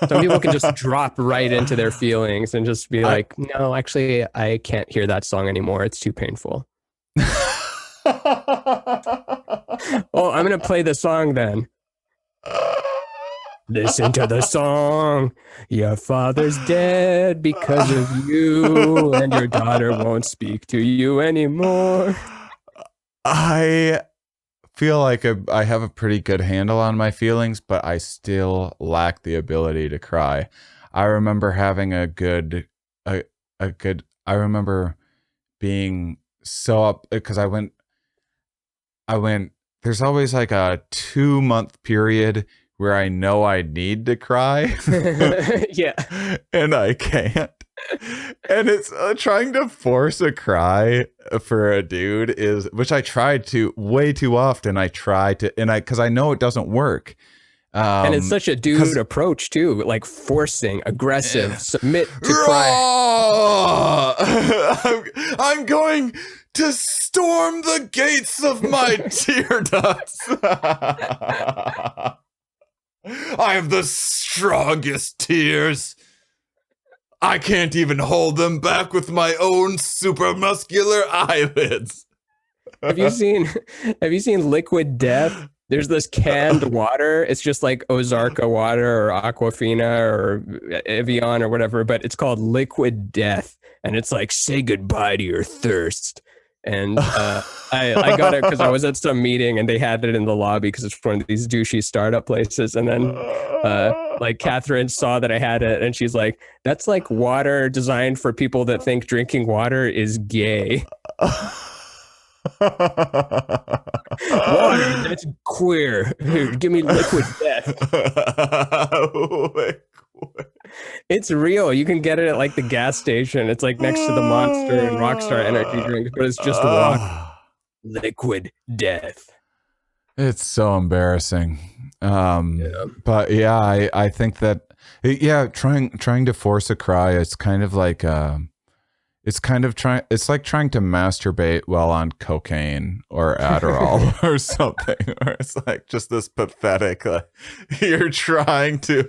Some people can just drop right into their feelings and just be like, no, actually, I can't hear that song anymore. It's too painful. Oh, I'm going to play the song then. Listen to the song. Your father's dead because of you, and your daughter won't speak to you anymore. I feel like I have a pretty good handle on my feelings, but I still lack the ability to cry. I remember having I remember being so up, because I went, there's always like a 2-month period where I know I need to cry. Yeah. And I can't. And it's trying to force a cry for a dude which I tried to way too often. Because I know it doesn't work. And it's such a dude approach too, like forcing, aggressive, submit to cry. I'm going to storm the gates of my tear ducts. I have the strongest tears. I can't even hold them back with my own supramuscular eyelids. Have you seen Liquid Death? There's this canned water. It's just like Ozarka water or Aquafina or Evian or whatever, but it's called Liquid Death. And it's like, say goodbye to your thirst. And I got it because I was at some meeting and they had it in the lobby because it's one of these douchey startup places. And then like Catherine saw that I had it and she's like, that's like water designed for people that think drinking water is gay. Water, that's queer. Here, give me liquid death. It's real. You can get it at like the gas station. It's like next to the Monster and Rockstar energy drinks, but it's just water. Liquid death. It's so embarrassing. Yeah. But yeah, I think that trying to force a cry, it's kind of like it's like trying to masturbate while on cocaine or Adderall or something, or it's like just this pathetic, like, you're trying to,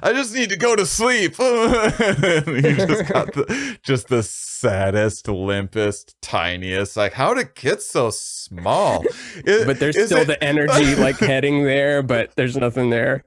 I just need to go to sleep. You just got the saddest, limpest, tiniest, like, how did kids so small? But there's still the energy like heading there, but there's nothing there.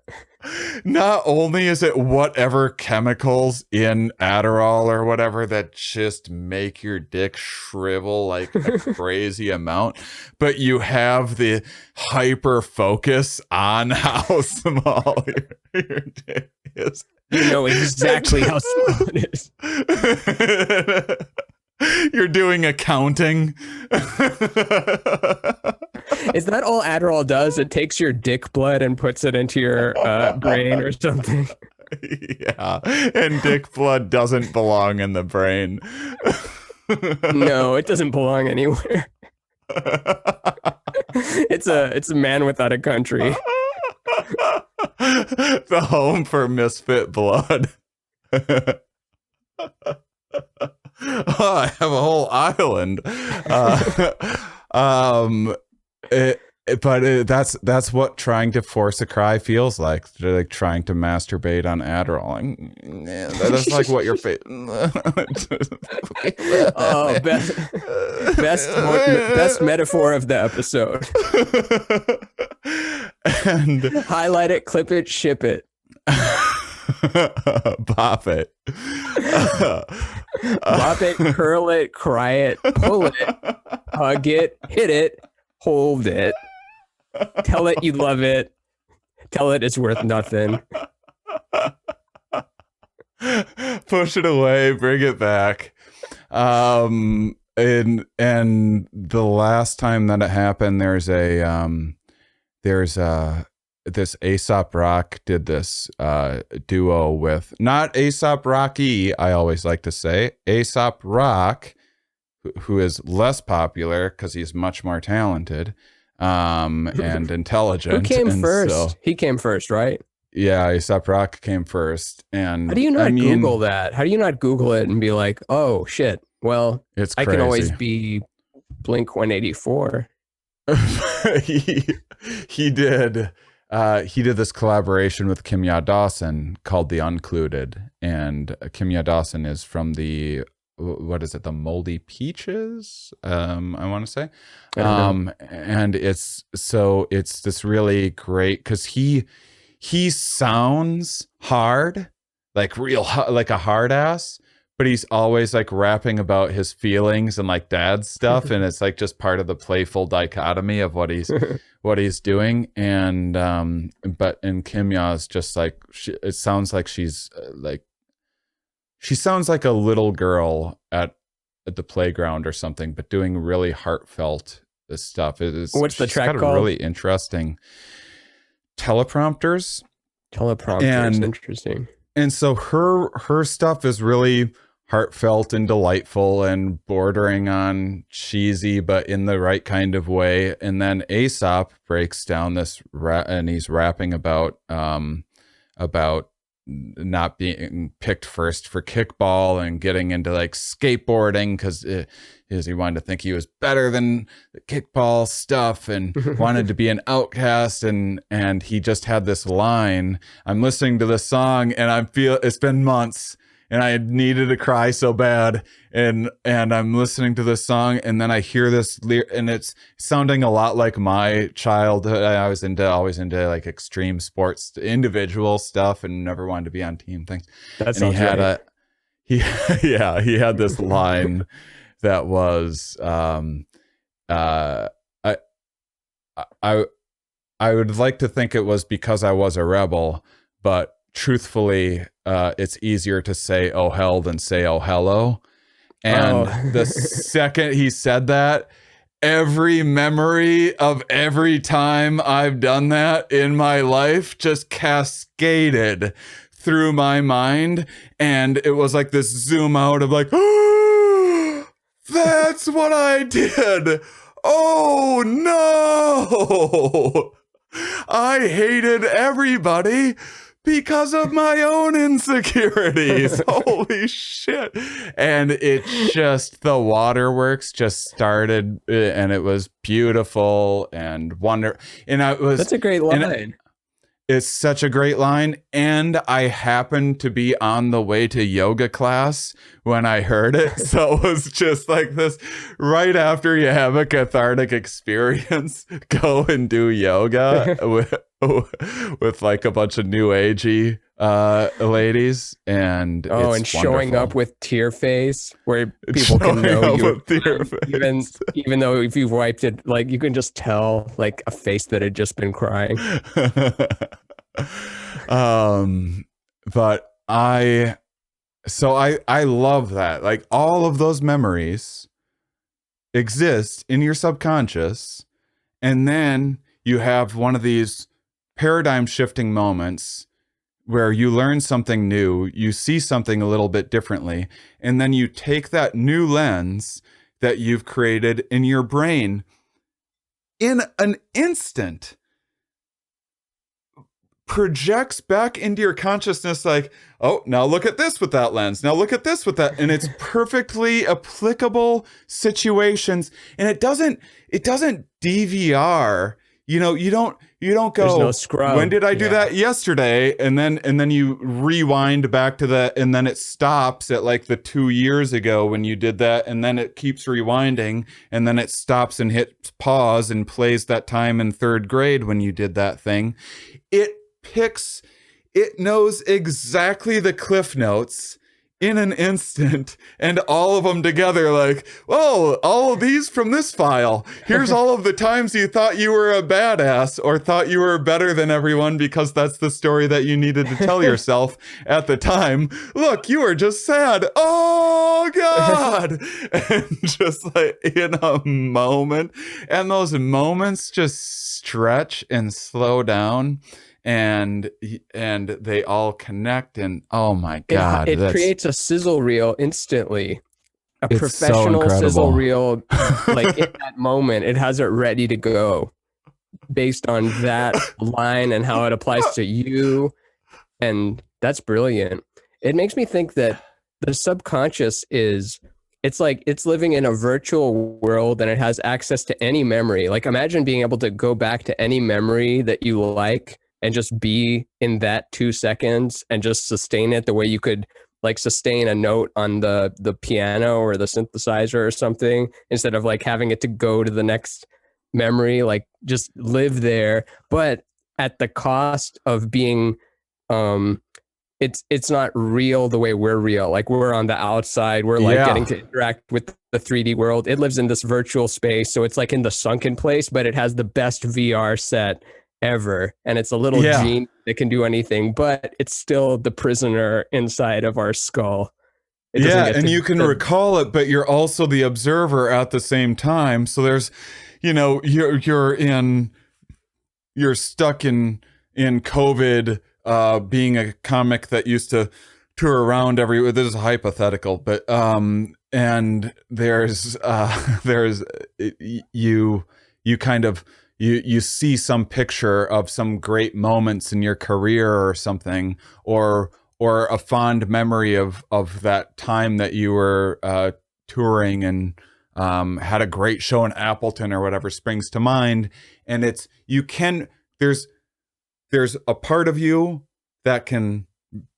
Not only is it whatever chemicals in Adderall or whatever that just make your dick shrivel like a crazy amount, but you have the hyper focus on how small your dick is. You know exactly how small it is. You're doing accounting. Is that all Adderall does? It takes your dick blood and puts it into your brain or something. Yeah, and dick blood doesn't belong in the brain. No, it doesn't belong anywhere. It's a man without a country. The home for misfit blood. Oh, I have a whole island. That's what trying to force a cry feels like. They're like trying to masturbate on Adderall. That's like what your face. Oh, best metaphor of the episode. And highlight it, clip it, ship it. Bop it. Bop it, curl it, cry it, pull it, hug it, hit it, hold it, tell it you love it, tell it it's worth nothing. Push it away, bring it back. And the last time that it happened, this Aesop Rock did this duo with, not Aesop Rocky, I always like to say, Aesop Rock, who is less popular because he's much more talented and intelligent. Who came and first? So, he came first, right? Yeah, Aesop Rock came first. And how do you not Google that? How do you not Google it and be like, oh shit, well, it's I crazy. can always be Blink 184. He did this collaboration with Kimya Dawson called The Uncluded, and Kimya Dawson is from the, what is it, the Moldy Peaches, I want to say, and it's this really great, because he sounds hard, like like a hard ass, but he's always like rapping about his feelings and like dad stuff, and it's like just part of the playful dichotomy of what he's doing. And but in Kimya is just like, it sounds like she sounds like a little girl at the playground or something, but doing really heartfelt stuff. What's the track got called? A really interesting teleprompters. And interesting. And so her stuff is really heartfelt and delightful and bordering on cheesy, but in the right kind of way. And then Aesop breaks down this and he's rapping about not being picked first for kickball and getting into like skateboarding because he wanted to think he was better than the kickball stuff and wanted to be an outcast, and he just had this line. I'm listening to this song and it's been months and I needed to cry so bad, and I'm listening to this song and then I hear this and it's sounding a lot like my childhood. I was always into like extreme sports, individual stuff, and never wanted to be on team things. That sounds right. He had this line that was I I I would like to think it was because I was a rebel, but truthfully, it's easier to say "oh hell" than say "oh hello." And the second he said that, every memory of every time I've done that in my life just cascaded through my mind. And it was like this zoom out of like, oh, that's what I did. Oh no. I hated everybody because of my own insecurities. Holy shit. And it just, the waterworks just started, and it was beautiful and wonderful. And I was, that's a great line. It's such a great line. And I happened to be on the way to yoga class when I heard it. So it was just like this, right after you have a cathartic experience, go and do yoga with like a bunch of new agey ladies. And it's showing up with tear face where people can know you, even though if you've wiped it, like you can just tell like a face that had just been crying. But I love that. Like all of those memories exist in your subconscious, and then you have one of these paradigm shifting moments where you learn something new, you see something a little bit differently, and then you take that new lens that you've created in your brain in an instant, projects back into your consciousness like, oh, now look at this with that lens. Now look at this with that. And it's perfectly applicable situations. And it doesn't DVR. You know, you don't go, there's no scrub. When did I do that? Yesterday. And then you rewind back to that, and then it stops at like the 2 years ago when you did that, and then it keeps rewinding, and then it stops and hits pause and plays that time in 3rd grade when you did that thing. It knows exactly the cliff notes in an instant, and all of them together, like, oh, all of these from this file. Here's all of the times you thought you were a badass or thought you were better than everyone because that's the story that you needed to tell yourself at the time. Look, you were just sad. Oh God. And just like in a moment, and those moments just stretch and slow down. And they all connect, and oh my God, it creates a sizzle reel instantly, a it's professional so sizzle reel. Like in that moment, it has it ready to go based on that line and how it applies to you, and that's brilliant. It makes me think that the subconscious it's like it's living in a virtual world, and it has access to any memory. Like imagine being able to go back to any memory that you like and just be in that 2 seconds and just sustain it the way you could like sustain a note on the piano or the synthesizer or something, instead of like having it to go to the next memory. Like just live there, but at the cost of being it's not real the way we're real. Like we're on the outside, we're like getting to interact with the 3D world. It lives in this virtual space, so it's like in the sunken place, but it has the best VR set ever, and it's a little gene that can do anything, but it's still the prisoner inside of our skull. And you can recall it, but you're also the observer at the same time. So there's, you're stuck in COVID, being a comic that used to tour around everywhere. This is hypothetical, but and there's you kind of you see some picture of some great moments in your career or something, or a fond memory of that time that you were touring and had a great show in Appleton or whatever springs to mind. And there's a part of you that can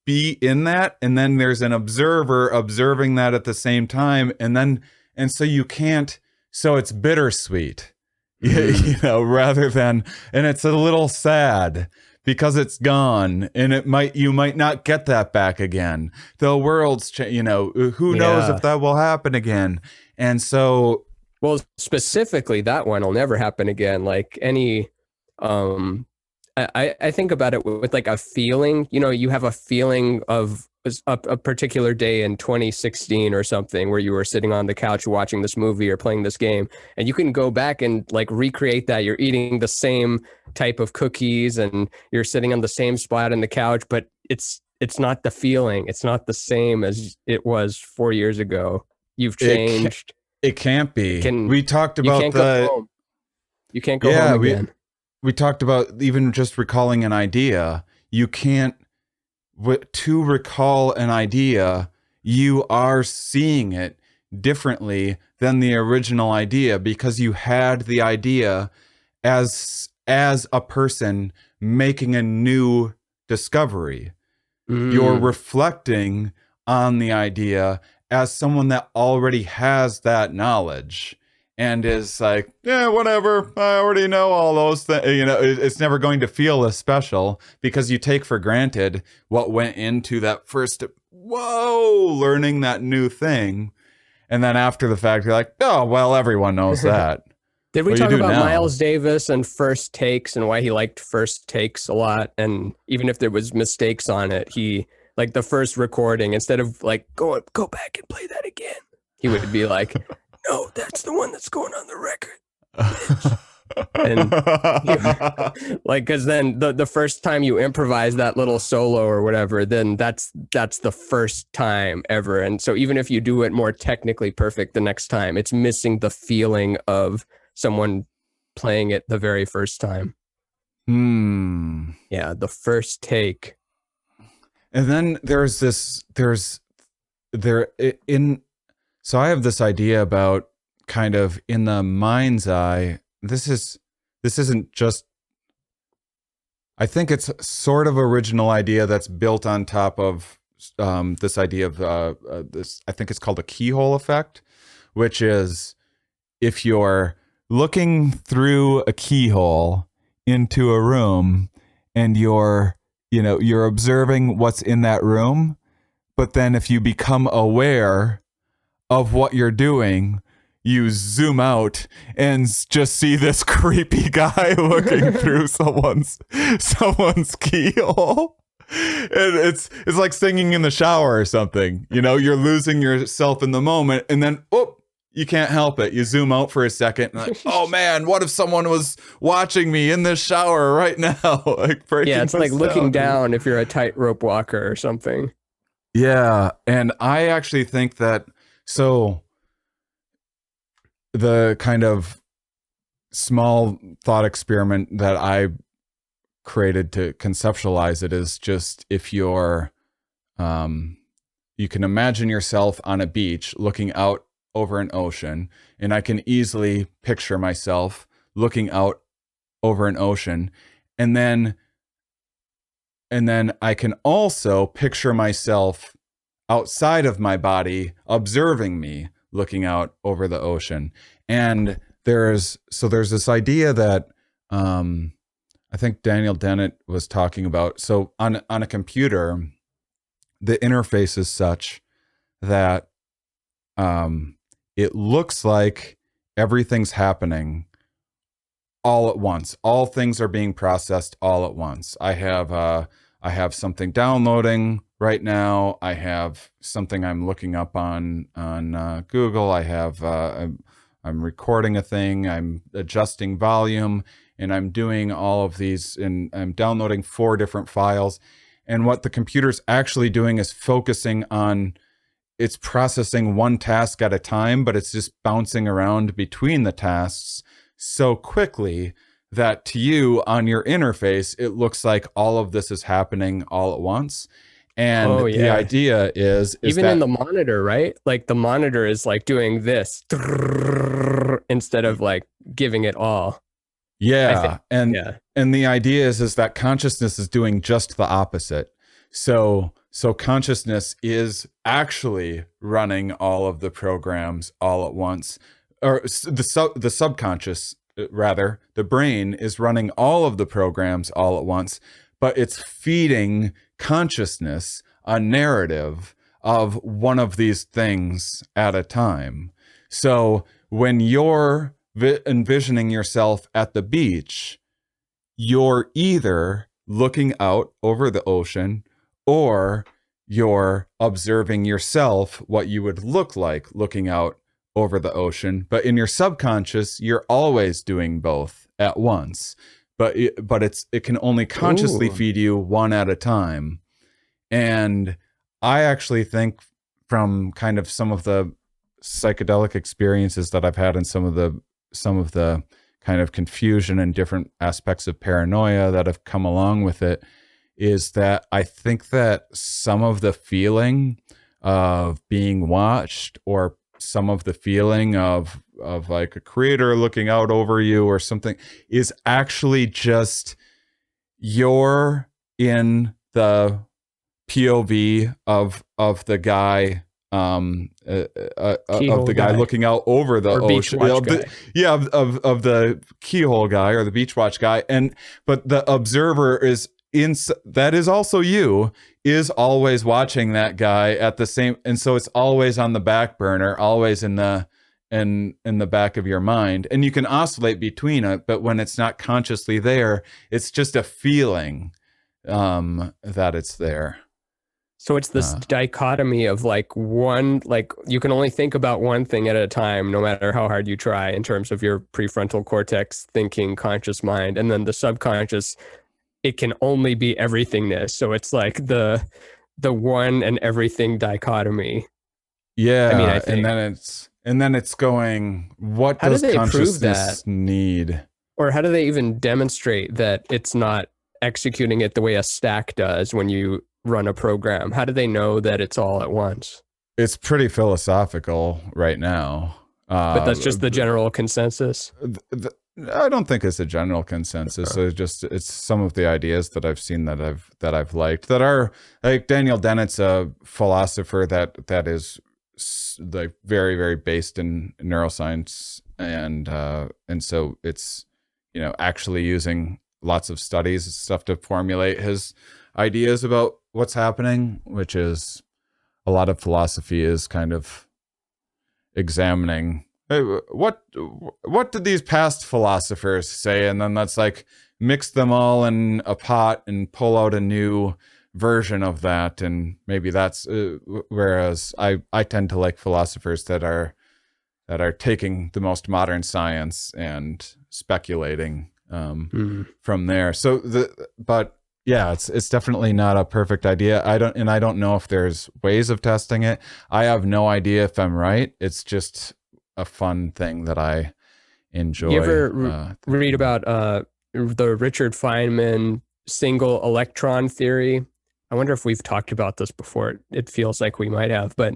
be in that, and then there's an observer observing that at the same time, and so you can't, so it's bittersweet. Rather than, and it's a little sad because it's gone, and you might not get that back again. The world's who knows if that will happen again. And so, well, specifically that one will never happen again. Like any, I think about it with like a feeling, you have a feeling of a particular day in 2016 or something where you were sitting on the couch watching this movie or playing this game, and you can go back and like recreate that. You're eating the same type of cookies and you're sitting on the same spot on the couch, but it's not the feeling. It's not the same as it was 4 years ago. You've changed. It can't be. We talked about you can't go home again. We talked about even just recalling an idea. You can't, to recall an idea, you are seeing it differently than the original idea because you had the idea as a person making a new discovery. You're reflecting on the idea as someone that already has that knowledge and is like, yeah, whatever, I already know all those things. It's never going to feel as special because you take for granted what went into that first, learning that new thing. And then after the fact, you're like, oh, well, everyone knows that. Did we talk about Miles Davis and first takes and why he liked first takes a lot? And even if there was mistakes on it, he, like the first recording, instead of like, go back and play that again, he would be like, no, that's the one that's going on the record. And like, because then the first time you improvise that little solo or whatever, then that's the first time ever. And so even if you do it more technically perfect the next time, it's missing the feeling of someone playing it the very first time. Yeah, the first take. And then so I have this idea about kind of in the mind's eye. This isn't just, I think it's sort of original idea that's built on top of this idea of this, I think it's called a keyhole effect, which is if you're looking through a keyhole into a room and you're observing what's in that room, but then if you become aware of what you're doing, you zoom out and just see this creepy guy looking through someone's keyhole. And it's like singing in the shower or something. You're losing yourself in the moment, and then you can't help it. You zoom out for a second, and like, oh man, what if someone was watching me in this shower right now? It's like looking down if you're a tightrope walker or something. Yeah, and I actually think that the kind of small thought experiment that I created to conceptualize it is just if you're, you can imagine yourself on a beach looking out over an ocean, and I can easily picture myself looking out over an ocean, and then I can also picture myself outside of my body observing me looking out over the ocean. And there's this idea that I think Daniel Dennett was talking about. So on a computer, the interface is such that it looks like everything's happening all at once. All things are being processed all at once. I have something downloading right now. I have something I'm looking up on Google. I'm recording a thing. I'm adjusting volume, and I'm doing all of these, and I'm downloading 4 different files. And what the computer's actually doing is focusing on, it's processing one task at a time, but it's just bouncing around between the tasks so quickly that to you on your interface, it looks like all of this is happening all at once. And the idea is even that, in the monitor, right? Like the monitor is like doing this instead of like giving it all. Yeah. And the idea is that consciousness is doing just the opposite. So consciousness is actually running all of the programs all at once, or the subconscious, rather, the brain is running all of the programs all at once, but it's feeding consciousness a narrative of one of these things at a time. So when you're envisioning yourself at the beach, you're either looking out over the ocean or you're observing yourself, what you would look like looking out over the ocean. But in your subconscious, you're always doing both at once. But it can only consciously feed you one at a time. And I actually think, from kind of some of the psychedelic experiences that I've had, and some of the kind of confusion and different aspects of paranoia that have come along with it, is that I think that some of the feeling of being watched, or some of the feeling of like a creator looking out over you or something, is actually just you're in the POV of the guy, of the guy looking out over the ocean, of the keyhole guy or the beach watch guy, but the observer that is also you, is always watching that guy at the same, and so it's always on the back burner, always in the back of your mind, and you can oscillate between it, but when it's not consciously there, it's just a feeling that it's there. So it's this dichotomy of like you can only think about one thing at a time, no matter how hard you try, in terms of your prefrontal cortex thinking conscious mind. And then the subconscious, it can only be everythingness. So it's like the one and everything dichotomy. Yeah. I mean, I think, and then it's going, what does consciousness need? Or how do they even demonstrate that it's not executing it the way a stack does when you run a program? How do they know that it's all at once? It's pretty philosophical right now. But that's just the general consensus? I don't think it's a general consensus. It's some of the ideas that I've seen that I've liked, that are like Daniel Dennett's a philosopher that is like very, very based in neuroscience, and so it's, you know, actually using lots of studies and stuff to formulate his ideas about what's happening, which is a lot of philosophy is kind of examining, hey, what did these past philosophers say, and then let's like mix them all in a pot and pull out a new version of that, and maybe that's whereas I tend to like philosophers that are taking the most modern science and speculating from there. But yeah, it's definitely not a perfect idea. I don't know if there's ways of testing it. I have no idea if I'm right. It's just a fun thing that I enjoy. You ever read about the Richard Feynman single electron theory? I wonder if we've talked about this before. It feels like we might have, but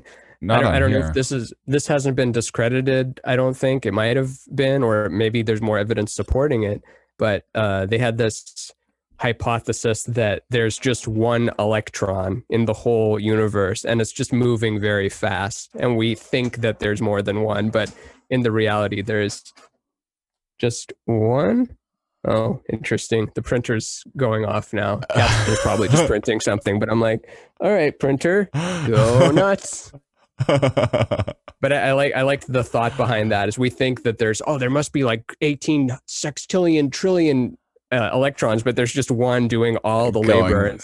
I don't know if this hasn't been discredited. I don't think it might have been, or maybe there's more evidence supporting it. But they had this hypothesis that there's just one electron in the whole universe, and it's just moving very fast. And we think that there's more than one, but in the reality, there's just one. Oh, interesting. The printer's going off now. It's probably just printing something, but I'm like, all right, printer, go nuts. But I liked the thought behind that, is we think that there must be like 18 sextillion trillion electrons, but there's just one doing all the labor,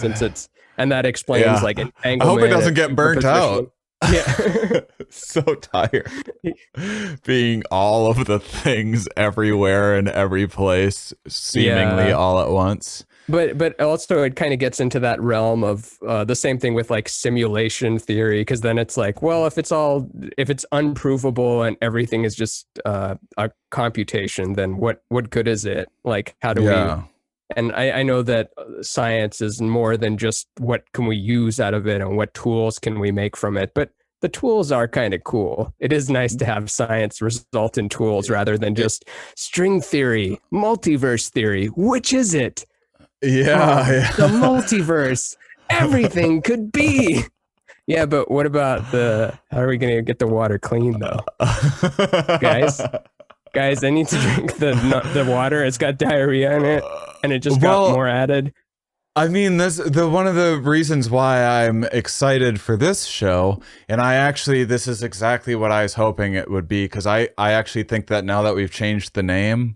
and that explains like entanglement. I hope it doesn't get burnt out. Yeah. So tired being all of the things everywhere in every place, seemingly all at once. But also it kind of gets into that realm of the same thing with like simulation theory, because then it's like, well, if it's unprovable and everything is just a computation, then what good is it? Like, how do we? And I know that science is more than just what can we use out of it and what tools can we make from it. But the tools are kind of cool. It is nice to have science result in tools rather than just string theory, multiverse theory. Which is it? Yeah. The multiverse. Everything could be. Yeah, but what about how are we going to get the water clean though? Guys, I need to drink the water. It's got diarrhea in it, and it just got more added. I mean, one of the reasons why I'm excited for this show, and this is exactly what I was hoping it would be, because I actually think that now that we've changed the name,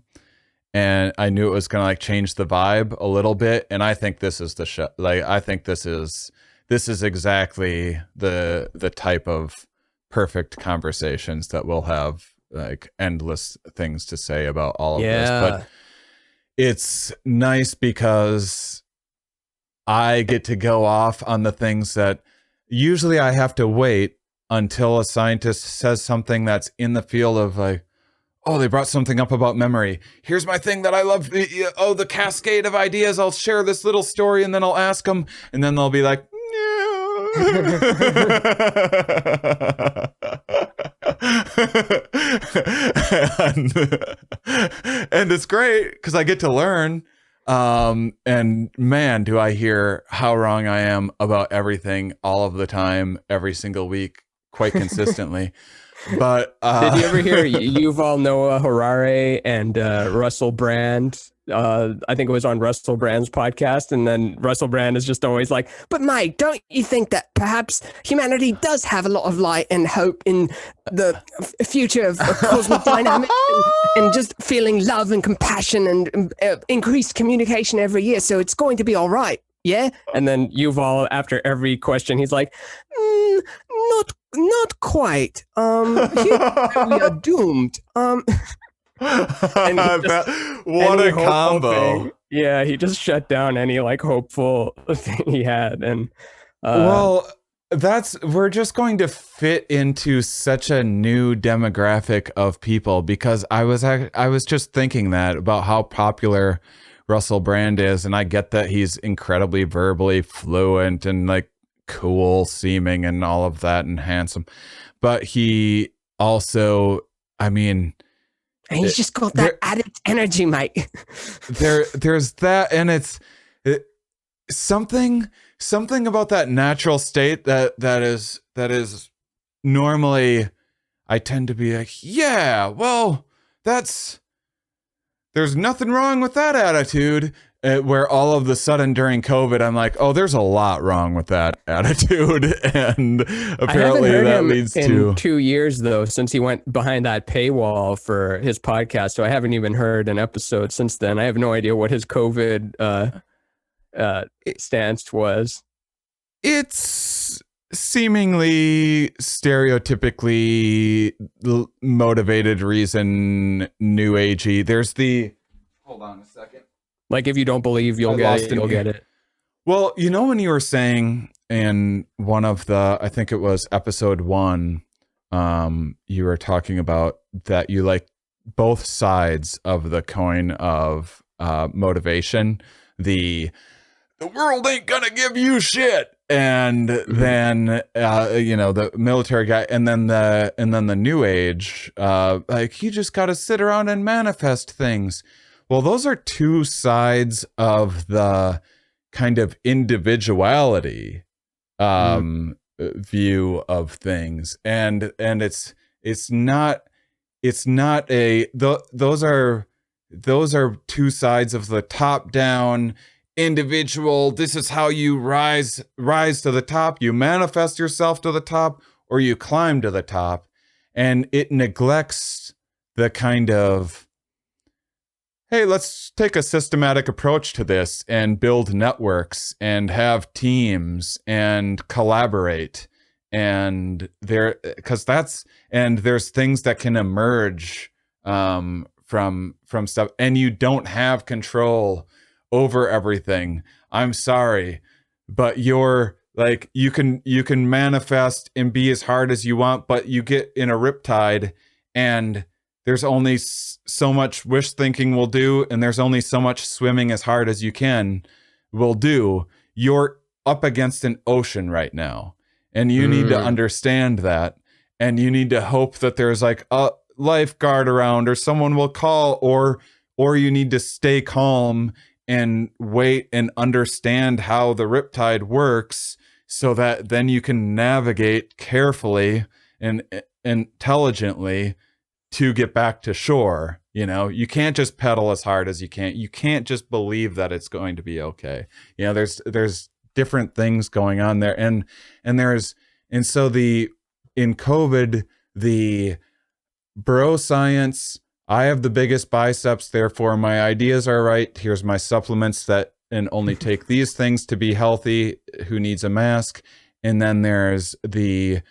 and I knew it was gonna like change the vibe a little bit, and I think this is the show. Like, I think this is exactly the type of perfect conversations that we'll have, like endless things to say about all of this. But it's nice because I get to go off on the things that usually I have to wait until a scientist says something that's in the field of like, oh, they brought something up about memory. Here's my thing that I love. Oh, the cascade of ideas. I'll share this little story and then I'll ask them. And then they'll be like, and it's great because I get to learn. And man, do I hear how wrong I am about everything all of the time, every single week, quite consistently. But did you ever hear Yuval Noah Harari and Russell Brand? I think it was on Russell Brand's podcast, and then Russell Brand is just always like, but Mike, don't you think that perhaps humanity does have a lot of light and hope in the future of cosmic dynamics and just feeling love and compassion and increased communication every year, so it's going to be all right, yeah? And then Yuval, after every question, he's like, not quite. We are doomed. What a combo. Yeah, he just shut down any like hopeful thing he had. And well, we're just going to fit into such a new demographic of people, because I was just thinking that about how popular Russell Brand is, and I get that he's incredibly verbally fluent and like cool seeming and all of that and handsome, but he also, I mean, and he's just got that added energy, mate. there's that, and it's something about that natural state that is normally, I tend to be like, yeah, well, there's nothing wrong with that attitude. Where all of the sudden during COVID, I'm like, oh, there's a lot wrong with that attitude. And apparently that leads to... in 2 years, though, since he went behind that paywall for his podcast. So I haven't even heard an episode since then. I have no idea what his COVID stance was. It's seemingly stereotypically motivated reason, new agey. There's the... Hold on a second. Like, if you don't believe you'll get it. Well, you know, when you were saying in one of the, I think it was episode 1, you were talking about that you like both sides of the coin of motivation. The world ain't gonna give you shit. And then, the military guy, and then the new age, like, you just got to sit around and manifest things. Well, those are two sides of the kind of individuality view of things, and it's not those are two sides of the top down individual. This is how you rise to the top. You manifest yourself to the top, or you climb to the top, and it neglects the kind of, hey, let's take a systematic approach to this and build networks and have teams and collaborate. And there's things that can emerge from stuff, and you don't have control over everything. I'm sorry, but you're like, you can manifest and be as hard as you want, but you get in a riptide, and there's only so much wish thinking will do, and there's only so much swimming as hard as you can will do. You're up against an ocean right now, and you need to understand that, and you need to hope that there's like a lifeguard around, or someone will call, or you need to stay calm and wait and understand how the riptide works, so that then you can navigate carefully and intelligently to get back to shore. You know, you can't just pedal as hard as you can. You can't just believe that it's going to be okay. You know, there's different things going on there, and so in COVID, the bro science, I have the biggest biceps, therefore my ideas are right. Here's my supplements that and only take these things to be healthy. Who needs a mask? And then there's the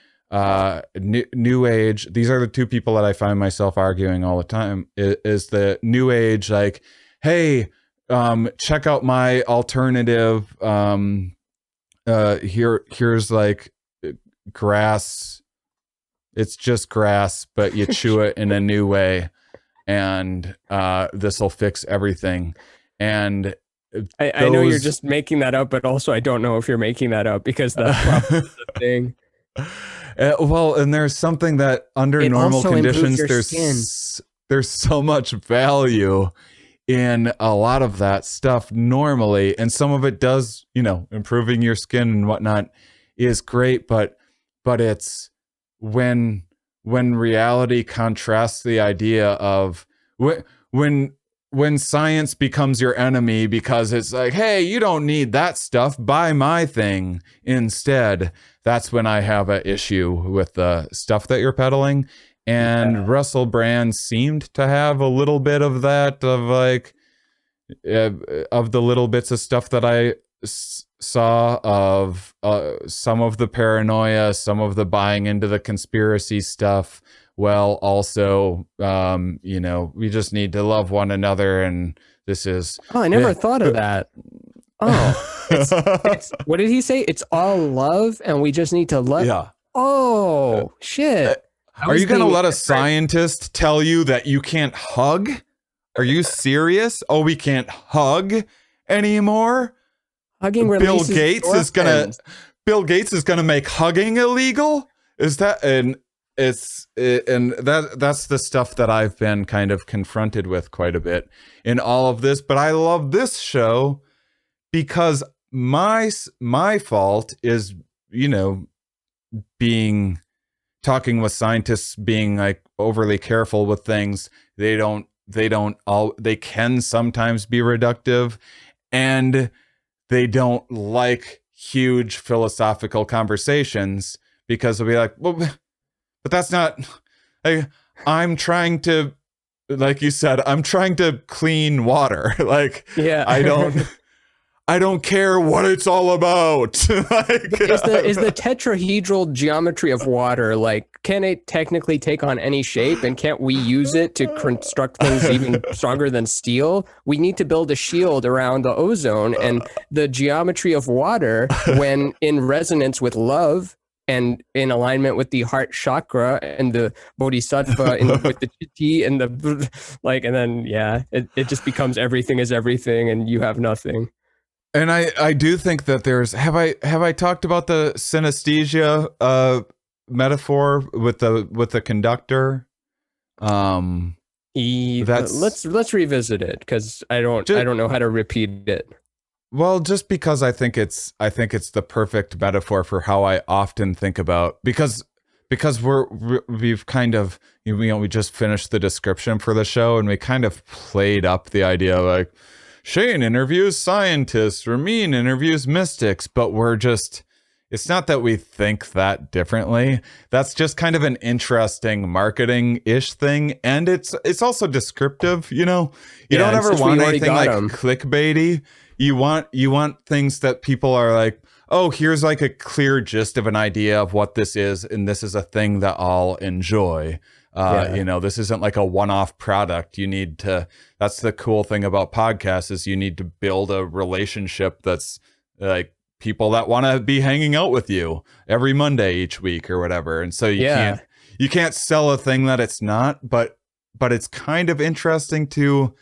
new age. These are the two people that I find myself arguing all the time. Is the new age like, hey, check out my alternative. Here's like grass. It's just grass, but you chew it in a new way, and this will fix everything. And I know you're just making that up, but also I don't know if you're making that up, because that's probably the thing. Well, and there's something that under normal conditions, there's so much value in a lot of that stuff normally, and some of it does, you know, improving your skin and whatnot is great, but it's when reality contrasts the idea of when science becomes your enemy because it's like, hey, you don't need that stuff, buy my thing instead. That's when I have an issue with the stuff that you're peddling. And Russell Brand seemed to have a little bit of that, of like, of the little bits of stuff that I saw of some of the paranoia, some of the buying into the conspiracy stuff. Well, also, you know, we just need to love one another, and this is... Oh, I never thought of that. Oh, it's what did he say? It's all love, and we just need to love. Yeah. Oh, shit. Are you going to let a scientist tell you that you can't hug? Are you serious? Oh, we can't hug anymore? Hugging Bill Gates is gonna make hugging illegal? Is that... And that's the stuff that I've been kind of confronted with quite a bit in all of this. But I love this show because my fault is, you know, talking with scientists, being like overly careful with things. They can sometimes be reductive, and they don't like huge philosophical conversations because they'll be like, well, but that's not, I'm trying to, like you said, I'm trying to clean water. Like, yeah. I don't care what it's all about. Like, is the tetrahedral geometry of water, like, can it technically take on any shape, and can't we use it to construct things even stronger than steel? We need to build a shield around the ozone, and the geometry of water, when in resonance with love and in alignment with the heart chakra and the bodhisattva with the chitti and the like, and then it just becomes everything is everything, and you have nothing. And I do think that there's, have I talked about the synesthesia metaphor with the conductor? Let's revisit it, because I don't know how to repeat it. Well, just because I think it's the perfect metaphor for how I often think about, because we've kind of, you know, we just finished the description for the show, and we kind of played up the idea like, Shane interviews scientists, Ramin interviews mystics, but it's not that we think that differently. That's just kind of an interesting marketing-ish thing. And it's also descriptive, you know? You don't ever want anything like clickbaity. You want things that people are like, oh, here's like a clear gist of an idea of what this is, and this is a thing that I'll enjoy. You know, this isn't like a one-off product. That's the cool thing about podcasts, is you need to build a relationship that's like people that want to be hanging out with you every Monday each week or whatever. And so you can't sell a thing that it's not, but it's kind of interesting to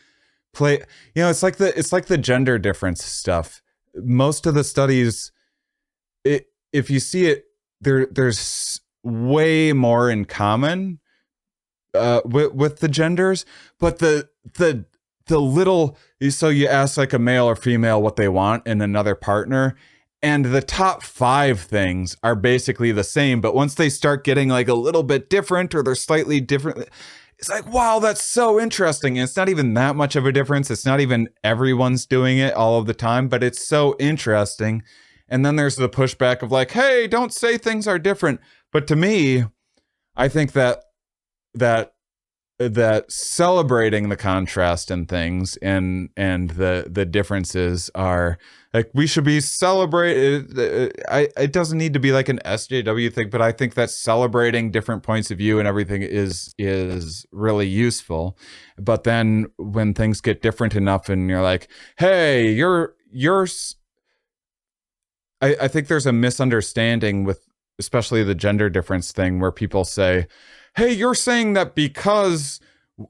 play. You know, it's like the gender difference stuff. Most of the studies, if you see it, there's way more in common with the genders, but the little, so you ask like a male or female what they want in another partner, and the top 5 things are basically the same, but once they start getting like a little bit different, or they're slightly different, it's like, wow, that's so interesting. And it's not even that much of a difference. It's not even everyone's doing it all of the time, but it's so interesting. And then there's the pushback of like, hey, don't say things are different. But to me, I think that celebrating the contrast in things and the differences are like, we should be celebrated. It doesn't need to be like an SJW thing, but I think that celebrating different points of view and everything is really useful. But then when things get different enough and you're like, hey, I think there's a misunderstanding with especially the gender difference thing where people say, hey, you're saying that because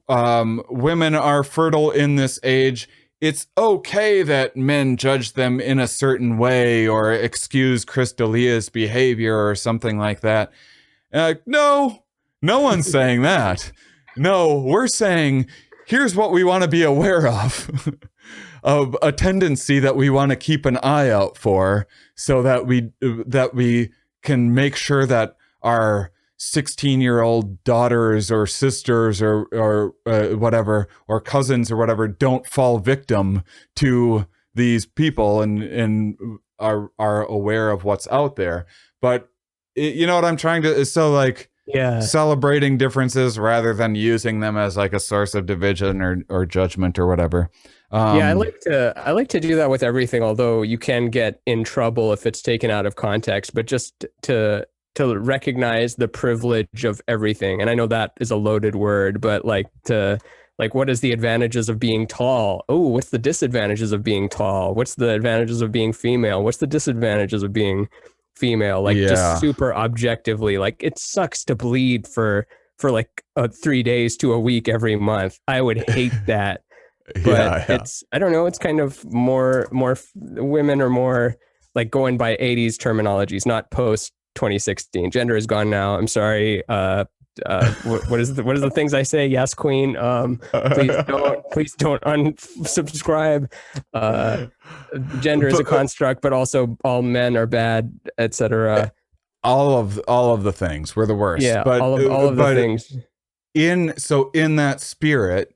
women are fertile in this age, it's okay that men judge them in a certain way or excuse Chris D'Elia's behavior or something like that. No one's saying that. No, we're saying, here's what we want to be aware of a tendency that we want to keep an eye out for so that we can make sure that our 16-year-old daughters or sisters or whatever, or cousins or whatever, don't fall victim to these people and are aware of what's out there. But you know what I'm trying to, so like, Yeah. celebrating differences rather than using them as like a source of division or judgment or whatever. Yeah, I like to do that with everything, although you can get in trouble if it's taken out of context, but just to recognize the privilege of everything. And I know that is a loaded word, but like what is the advantages of being tall? Oh, what's the disadvantages of being tall? What's the advantages of being female? What's the disadvantages of being female? Like, just super objectively, like, it sucks to bleed for like 3 days to a week every month. I would hate that. But it's, I don't know, it's kind of more women are more like going by 80s terminologies, not post 2016. Gender is gone now. I'm sorry. What is the things I say? Yes, queen. Please don't unsubscribe. Gender is a construct, but also all men are bad, etc. All of the things were the worst. Yeah, but all of the things. In that spirit,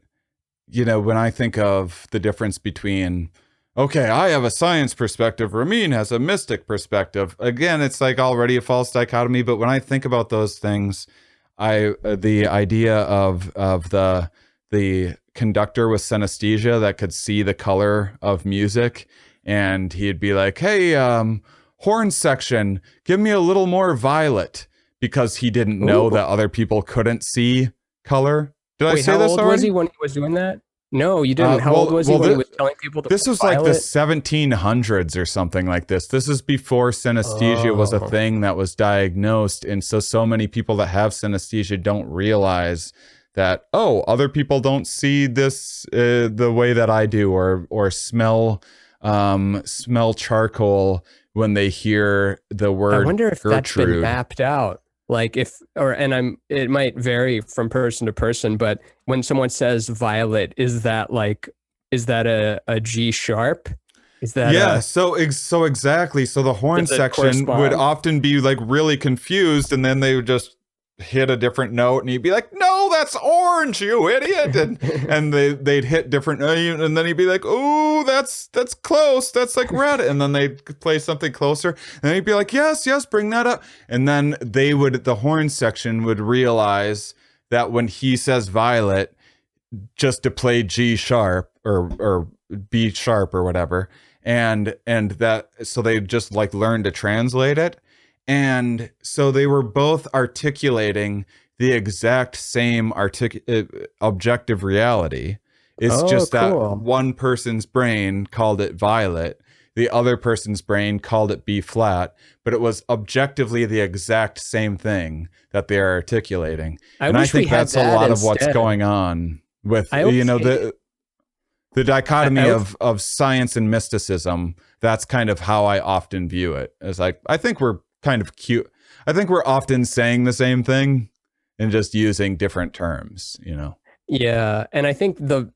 you know, when I think of the difference between, okay, I have a science perspective, Ramin has a mystic perspective. Again, it's like already a false dichotomy. But when I think about those things, the idea of the conductor with synesthesia that could see the color of music, and he'd be like, hey, horn section, give me a little more violet, because he didn't know that other people couldn't see color. Did I say how this old already? was he when he was doing that? No, you didn't. How old was he when he was telling people to This was like the 1700s or something like this. This is before synesthesia was a thing that was diagnosed. And so many people that have synesthesia don't realize that, oh, other people don't see this the way that I do, or smell charcoal when they hear the word I wonder if Gertrude. That's been mapped out. Like it might vary from person to person, but when someone says violet, is that a G sharp? Is that so exactly. So the horn section would often be like really confused, and then they would just hit a different note, and he'd be like, no, that's orange, you idiot. And they'd hit different, and then he'd be like, oh, that's close, that's like red. And then they'd play something closer, and then he'd be like, yes, bring that up. And then the horn section would realize that when he says violet, just to play G sharp or B sharp or whatever, and that, so they just like learn to translate it. And so they were both articulating the exact same objective reality. It's just that one person's brain called it violet, the other person's brain called it B flat, but it was objectively the exact same thing that they're articulating. I think that's a lot of what's going on with, the dichotomy of science and mysticism. That's kind of how I often view it. It's like, I think we're kind of cute. I think we're often saying the same thing and just using different terms, Yeah, and I think the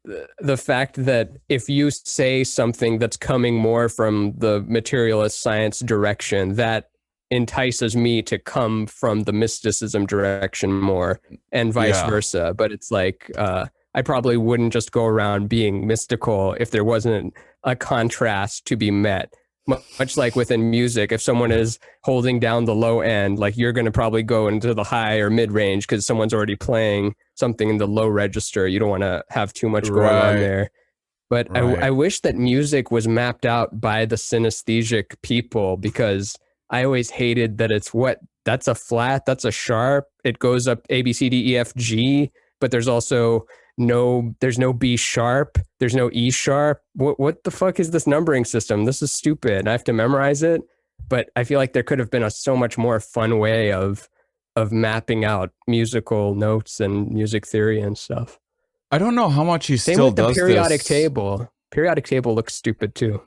fact that if you say something that's coming more from the materialist science direction, that entices me to come from the mysticism direction more, and vice versa. But it's like I probably wouldn't just go around being mystical if there wasn't a contrast to be met. Much like within music, if someone is holding down the low end, like you're going to probably go into the high or mid range because someone's already playing something in the low register. You don't want to have too much going on there. But I wish that music was mapped out by the synesthesic people, because I always hated that that's a flat, that's a sharp, it goes up A, B, C, D, E, F, G, but there's also there's no B sharp, there's no E sharp. What the fuck is this numbering system? This is stupid. I have to memorize it. But I feel like there could have been a so much more fun way of mapping out musical notes and music theory and stuff. I don't know how much he Same still with the does periodic this. table. Periodic table looks stupid too.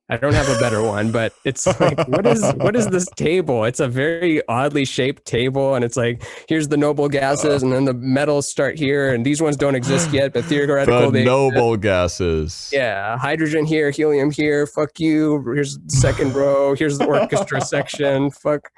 I don't have a better one, but it's like, what is this table? It's a very oddly shaped table, and it's like, here's the noble gases, and then the metals start here, and these ones don't exist yet, but theoretical. The noble gases. Yeah, hydrogen here, helium here. Fuck you. Here's the second row. Here's the orchestra section. Fuck.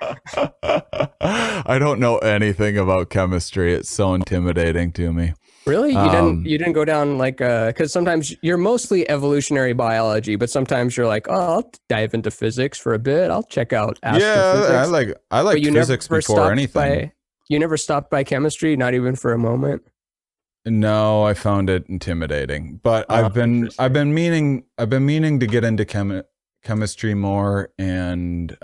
I don't know anything about chemistry. It's so intimidating to me. Really? You didn't go down like because sometimes you're mostly evolutionary biology, but sometimes you're like, oh, I'll dive into physics for a bit. I'll check out astrophysics. Yeah, I like physics before anything. You never stopped by chemistry, not even for a moment. No, I found it intimidating. But I've been meaning to get into chemistry more and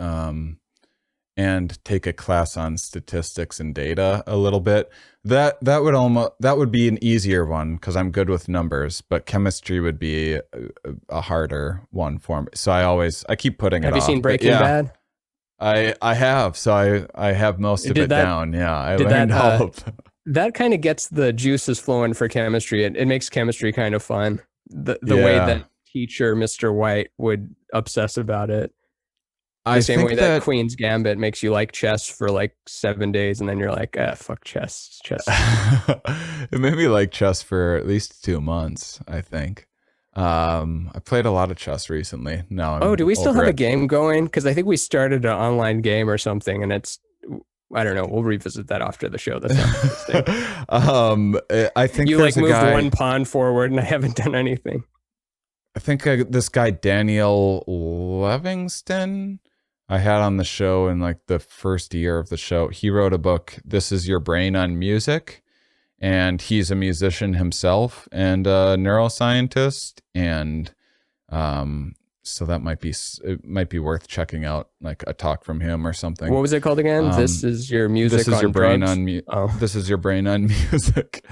take a class on statistics and data a little bit. That would be an easier one because I'm good with numbers, but chemistry would be a harder one for me. So I keep putting it off. Have you seen Breaking Bad? I have. So I have most of it down. Yeah, I learned all of them. That kind of gets the juices flowing for chemistry. It makes chemistry kind of fun. The way that teacher Mr. White would obsess about it. The same way that Queen's Gambit makes you like chess for like 7 days, and then you're like, fuck chess. It made me like chess for at least 2 months, I think. I played a lot of chess recently. Now do we still have a game going? Because I think we started an online game or something, and it's, I don't know. We'll revisit that after the show. That's not interesting. I think you like moved one pawn forward, and I haven't done anything. I think this guy Daniel Livingston I had on the show in like the first year of the show. He wrote a book, This Is Your Brain on Music, and he's a musician himself and a neuroscientist, and so that might be worth checking out, like a talk from him or something. What was it called again? This is your music. This is on your brain drugs? on This is your brain on music.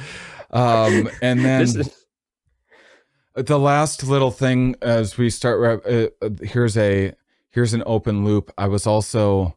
And then the last little thing as we start. Here's an open loop. So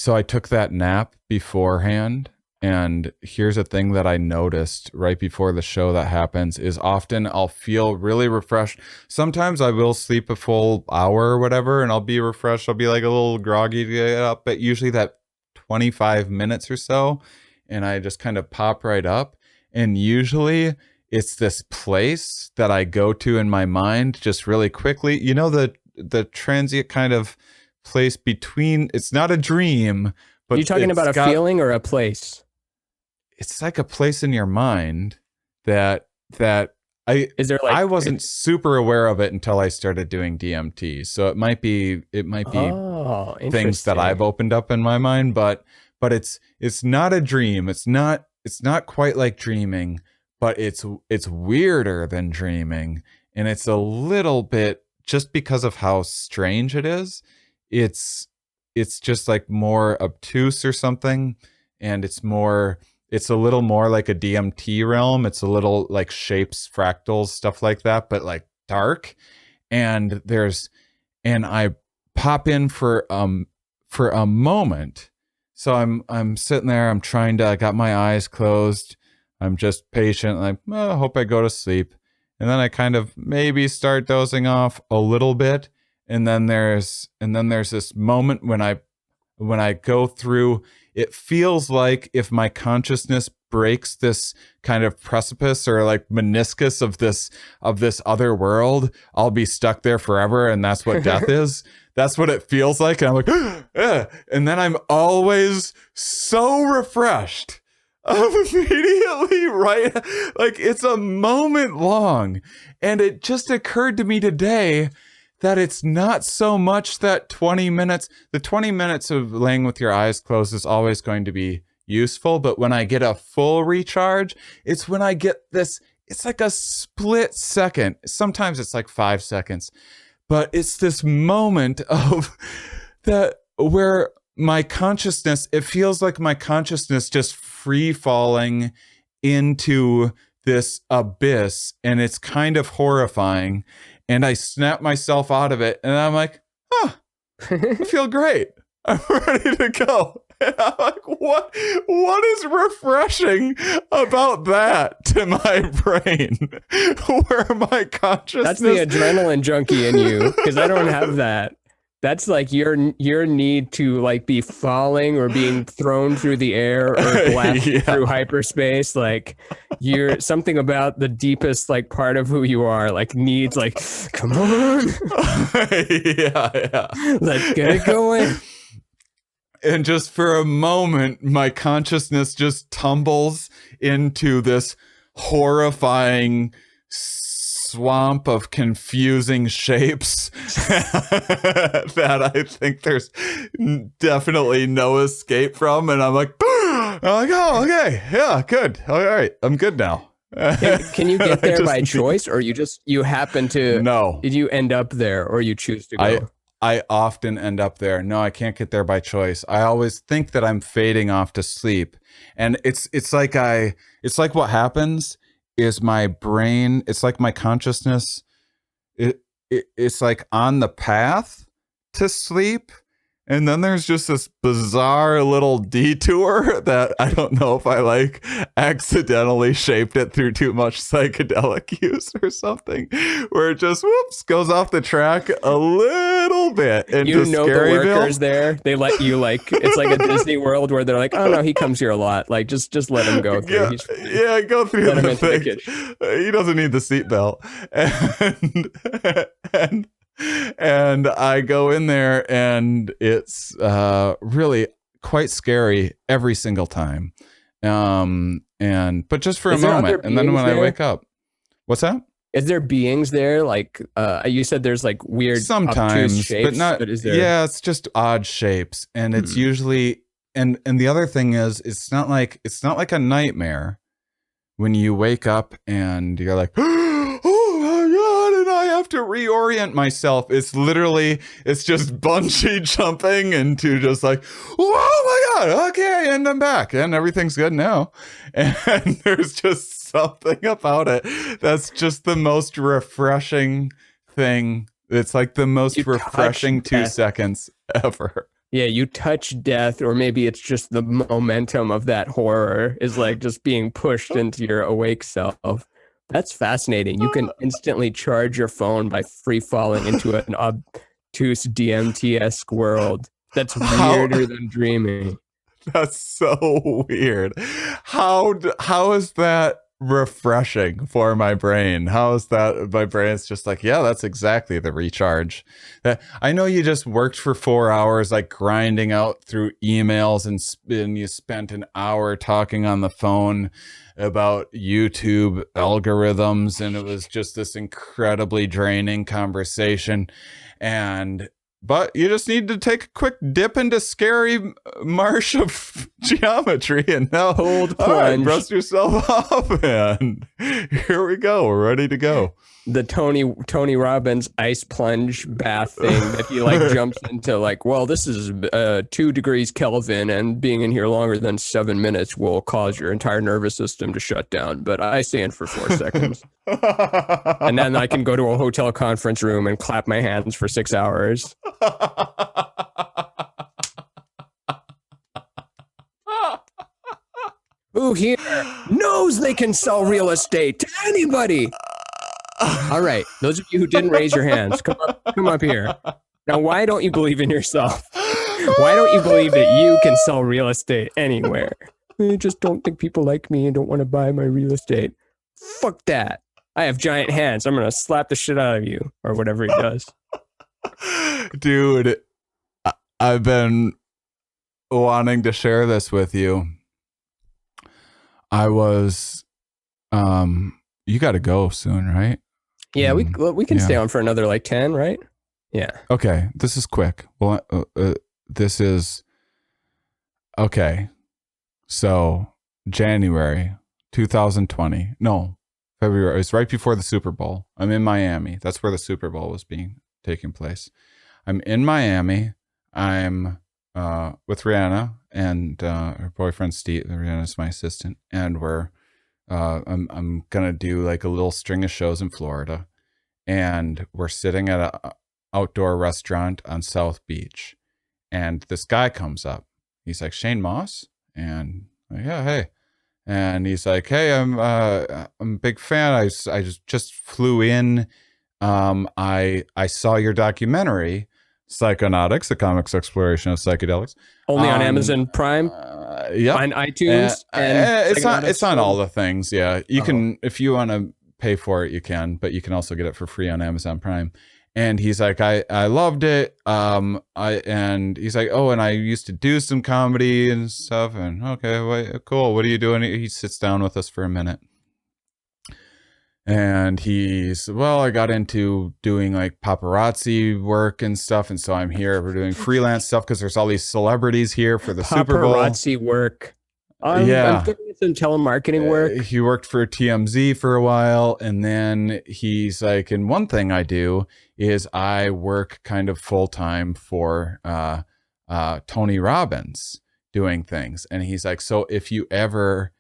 I took that nap beforehand, and here's a thing that I noticed right before the show that happens is often I'll feel really refreshed. Sometimes I will sleep a full hour or whatever, and I'll be refreshed. I'll be like a little groggy to get up, but usually that 25 minutes or so, and I just kind of pop right up. And usually it's this place that I go to in my mind just really quickly. You know, the transient kind of place between, it's not a dream, but you talking about a feeling or a place? It's like a place in your mind that I wasn't super aware of it until I started doing DMT. So it might be things that I've opened up in my mind, but it's not a dream. It's not quite like dreaming, but it's weirder than dreaming, and it's a little bit, just because of how strange it is, it's just like more obtuse or something, and it's a little more like a DMT realm. It's a little like shapes, fractals, stuff like that, but like dark. And I pop in for a moment. So I'm sitting there, I got my eyes closed. I'm just patient, like, I hope I go to sleep. And then I kind of maybe start dozing off a little bit. And then there's this moment when I when I go through, it feels like if my consciousness breaks this kind of precipice or like meniscus of this other world, I'll be stuck there forever, and that's what death is. That's what it feels like. And I'm like, "Ugh." And then I'm always so refreshed. Immediately, right? Like it's a moment long. And it just occurred to me today that it's not so much that 20 minutes, the 20 minutes of laying with your eyes closed is always going to be useful. But when I get a full recharge, it's when I get this, it's like a split second. Sometimes it's like 5 seconds, but it's this moment of that where my consciousness, it feels like my consciousness just free falling into this abyss, and it's kind of horrifying. And I snap myself out of it, and I'm like, I feel great. I'm ready to go. And I'm like, what is refreshing about that to my brain? Where my consciousness... That's the adrenaline junkie in you, because I don't have that. That's like your need to like be falling or being thrown through the air or blasted through hyperspace. Like you're something about the deepest like part of who you are like needs like, come on. Yeah. Let's get it going. And just for a moment, my consciousness just tumbles into this horrifying swamp of confusing shapes that I think there's definitely no escape from. And I'm like, oh, okay. Yeah, good. All right. I'm good now. Can you get there by choice, or you happen to? No. Did you end up there, or you choose to go? I often end up there. No, I can't get there by choice. I always think that I'm fading off to sleep. And it's like what happens is my brain, it's like my consciousness, it's like on the path to sleep. And then there's just this bizarre little detour that I don't know if I like accidentally shaped it through too much psychedelic use or something, where it just goes off the track a little bit. And you know the workers there, they let you like, it's like a Disney World where they're like, oh no, he comes here a lot. Like just let him go through. Yeah, go through the thing. He doesn't need the seatbelt. And I go in there, and it's really quite scary every single time. But just for a moment, and then when I wake up, what's that? Is there beings there? Like you said, there's like weird sometimes shapes, but not. But is there... Yeah, it's just odd shapes, and it's usually and the other thing is, it's not like a nightmare when you wake up and you're like, have to reorient myself. It's just bungee jumping into just like, oh my god, okay, and I'm back, and everything's good now. And there's just something about it that's just the most refreshing thing. It's like the most refreshing 2 seconds ever. Yeah, you touch death, or maybe it's just the momentum of that horror is like just being pushed into your awake self. That's fascinating. You can instantly charge your phone by free falling into an obtuse DMT-esque world. That's weirder than dreaming. That's so weird. How is that refreshing for my brain? How is that my brain's just like, yeah, that's exactly the recharge. I know you just worked for 4 hours like grinding out through emails, and you spent an hour talking on the phone about YouTube algorithms, and it was just this incredibly draining conversation. But you just need to take a quick dip into scary marsh of geometry, and now cold plunge. All right, brush yourself off, and here we go. We're ready to go. The Tony Robbins ice plunge bath thing that he like jumps into, like, well, this is 2 degrees Kelvin, and being in here longer than 7 minutes will cause your entire nervous system to shut down. But I stay in for 4 seconds. And then I can go to a hotel conference room and clap my hands for 6 hours. Who here knows they can sell real estate to anybody? All right, those of you who didn't raise your hands, come up here. Now, why don't you believe in yourself? Why don't you believe that you can sell real estate anywhere? I just don't think people like me and don't want to buy my real estate. Fuck that. I have giant hands. I'm going to slap the shit out of you, or whatever he does. Dude, I've been wanting to share this with you. I was, you got to go soon, right? Yeah, we can stay on for another like 10, right? Yeah. Okay, this is quick. Well, this is okay. So January 2020. No, February. It's right before the Super Bowl. I'm in Miami. That's where the Super Bowl was taking place. I'm in Miami. I'm with Rihanna and her boyfriend Steve. Rihanna's my assistant, and I'm gonna do like a little string of shows in Florida, and we're sitting at a outdoor restaurant on South Beach, and this guy comes up. He's like, Shane Mauss, and yeah, hey, and he's like, hey, I'm a big fan. I just flew in. I saw your documentary, Psychonautics, a comics exploration of psychedelics. Only on Amazon Prime. Yeah, on iTunes. And it's on all the things. Yeah, you can, if you want to pay for it, you can, but you can also get it for free on Amazon Prime. And he's like, I loved it. And he's like, oh, and I used to do some comedy and stuff. And okay, cool. What are you doing? He sits down with us for a minute. And I got into doing like paparazzi work and stuff. And so I'm here. We're doing freelance stuff because there's all these celebrities here for the Super Bowl. Paparazzi work. I'm doing some telemarketing work. He worked for TMZ for a while. And then he's like, and one thing I do is I work kind of full time for Tony Robbins doing things. And he's like, so if you ever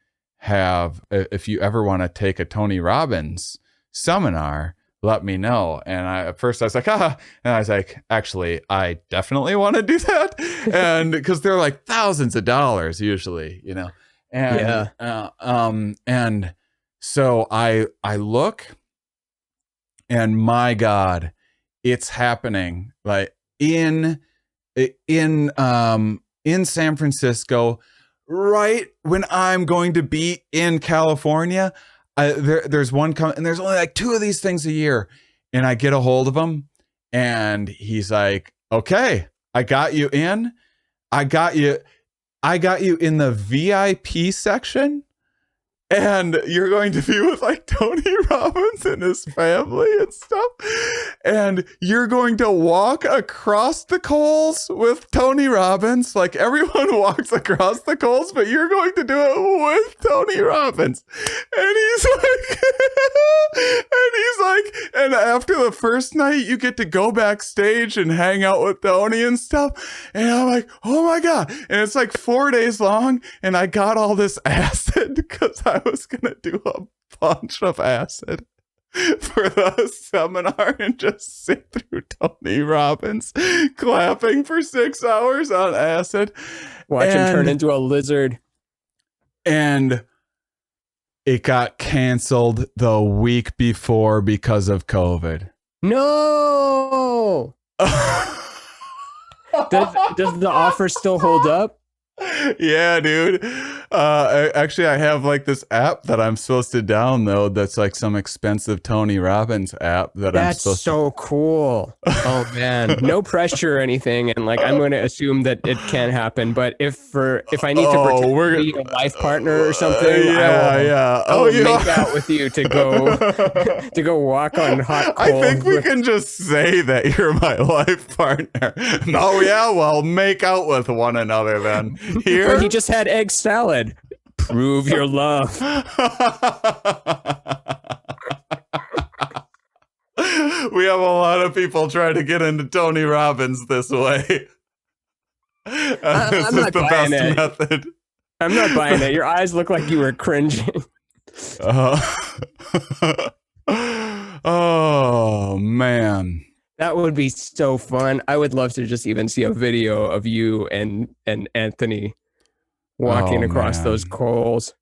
want to take a Tony Robbins seminar, let me know. And at first I was like, and I was like, actually, I definitely want to do that. And because they're like thousands of dollars usually, you know? And, and so I look, and my God, it's happening like in San Francisco, right when I'm going to be in California. There's one coming, and there's only like 2 of these things a year. And I get a hold of him, and he's like, okay, I got you in. I got you in the VIP section, and you're going to be with like Tony Robbins and his family and stuff. And you're going to walk across the coals with Tony Robbins. Like everyone walks across the coals, but you're going to do it with Tony Robbins. And he's like, and after the first night, you get to go backstage and hang out with Tony and stuff. And I'm like, oh my God. And it's like 4 days long. And I got all this acid because I was going to do a bunch of acid for the seminar and just sit through Tony Robbins clapping for 6 hours on acid. Watch him turn into a lizard. And it got canceled the week before because of COVID. No. Does the offer still hold up? Yeah, dude. Actually, I have like this app that I'm supposed to download. That's like some expensive Tony Robbins app that's so cool. Oh man, no pressure or anything, and like I'm going to assume that it can happen. But if I need to pretend to be a life partner or something, I will make out with you to go walk on hot coals. I think we can just say that you're my life partner. No, yeah, well, make out with one another then. Here, but he just had egg salad. Prove your love. We have a lot of people trying to get into Tony Robbins this way. This is the best method. I'm not buying it. Your eyes look like you were cringing. Oh man, that would be so fun. I would love to just even see a video of you and Anthony walking across those coals.